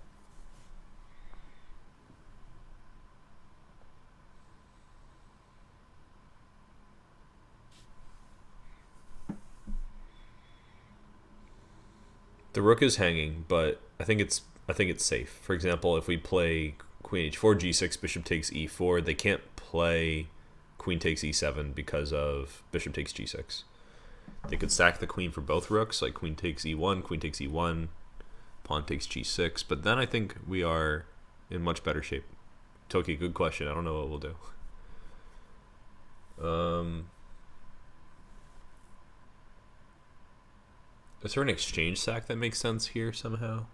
The rook is hanging, but I think it's safe. For example, if we play queen h4, g6, bishop takes e4, they can't play queen takes e7 because of bishop takes g6. They could sack the queen for both rooks, like queen takes e1, pawn takes g6, but then I think we are in much better shape. Toki, good question. I don't know what we'll do. Is there an exchange sack that makes sense here somehow?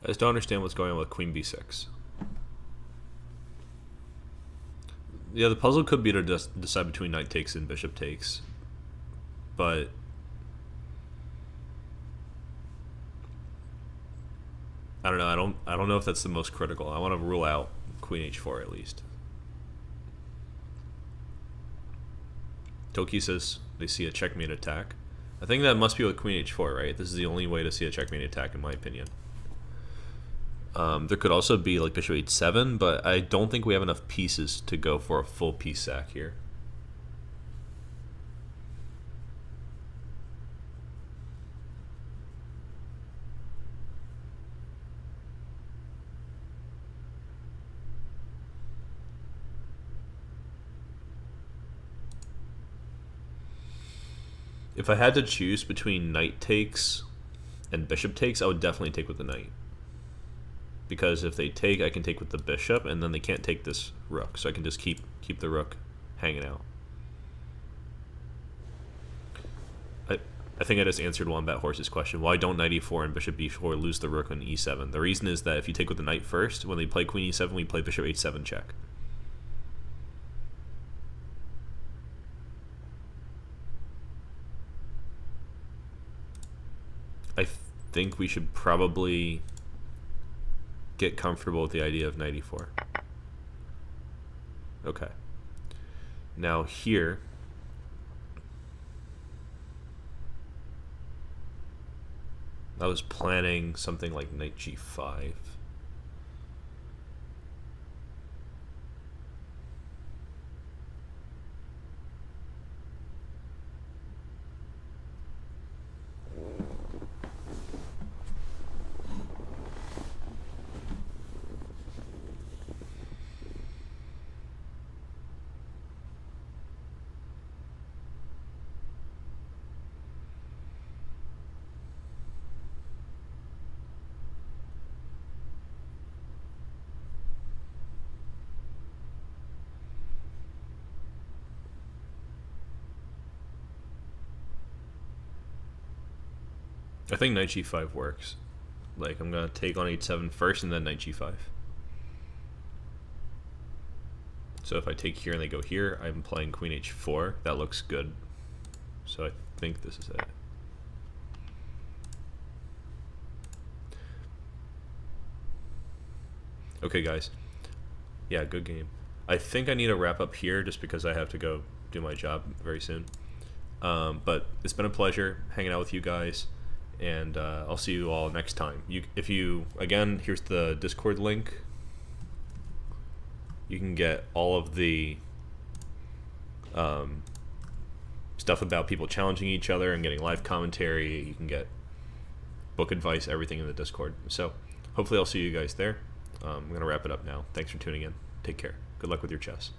I just don't understand what's going on with queen b6. Yeah, the puzzle could be to decide between knight takes and bishop takes, but I don't know. I don't know if that's the most critical. I want to rule out queen h4 at least. Toki says they see a checkmate attack. I think that must be with queen h4, right? This is the only way to see a checkmate attack, in my opinion. There could also be like bishop h7, but I don't think we have enough pieces to go for a full piece sack here. If I had to choose between knight takes and bishop takes, I would definitely take with the knight. Because if they take, I can take with the bishop, and then they can't take this rook. So I can just keep the rook hanging out. I think I just answered Wombat Horse's question. Why don't knight e4 and bishop b4 lose the rook on e7? The reason is that if you take with the knight first, when they play queen e7, we play bishop h7 check. I think we should probably get comfortable with the idea of knight e4. Okay. Now here, I was planning something like knight g5. I think knight g5 works. Like, I'm going to take on h7 first and then knight g5. So if I take here and they go here, I'm playing queen h4. That looks good. So I think this is it. Okay, guys. Yeah, good game. I think I need to wrap up here just because I have to go do my job very soon. But it's been a pleasure hanging out with you guys. And I'll see you all next time. Again, here's the Discord link. You can get all of the stuff about people challenging each other and getting live commentary. You can get book advice, everything in the Discord. So hopefully I'll see you guys there. I'm going to wrap it up now. Thanks for tuning in. Take care. Good luck with your chess.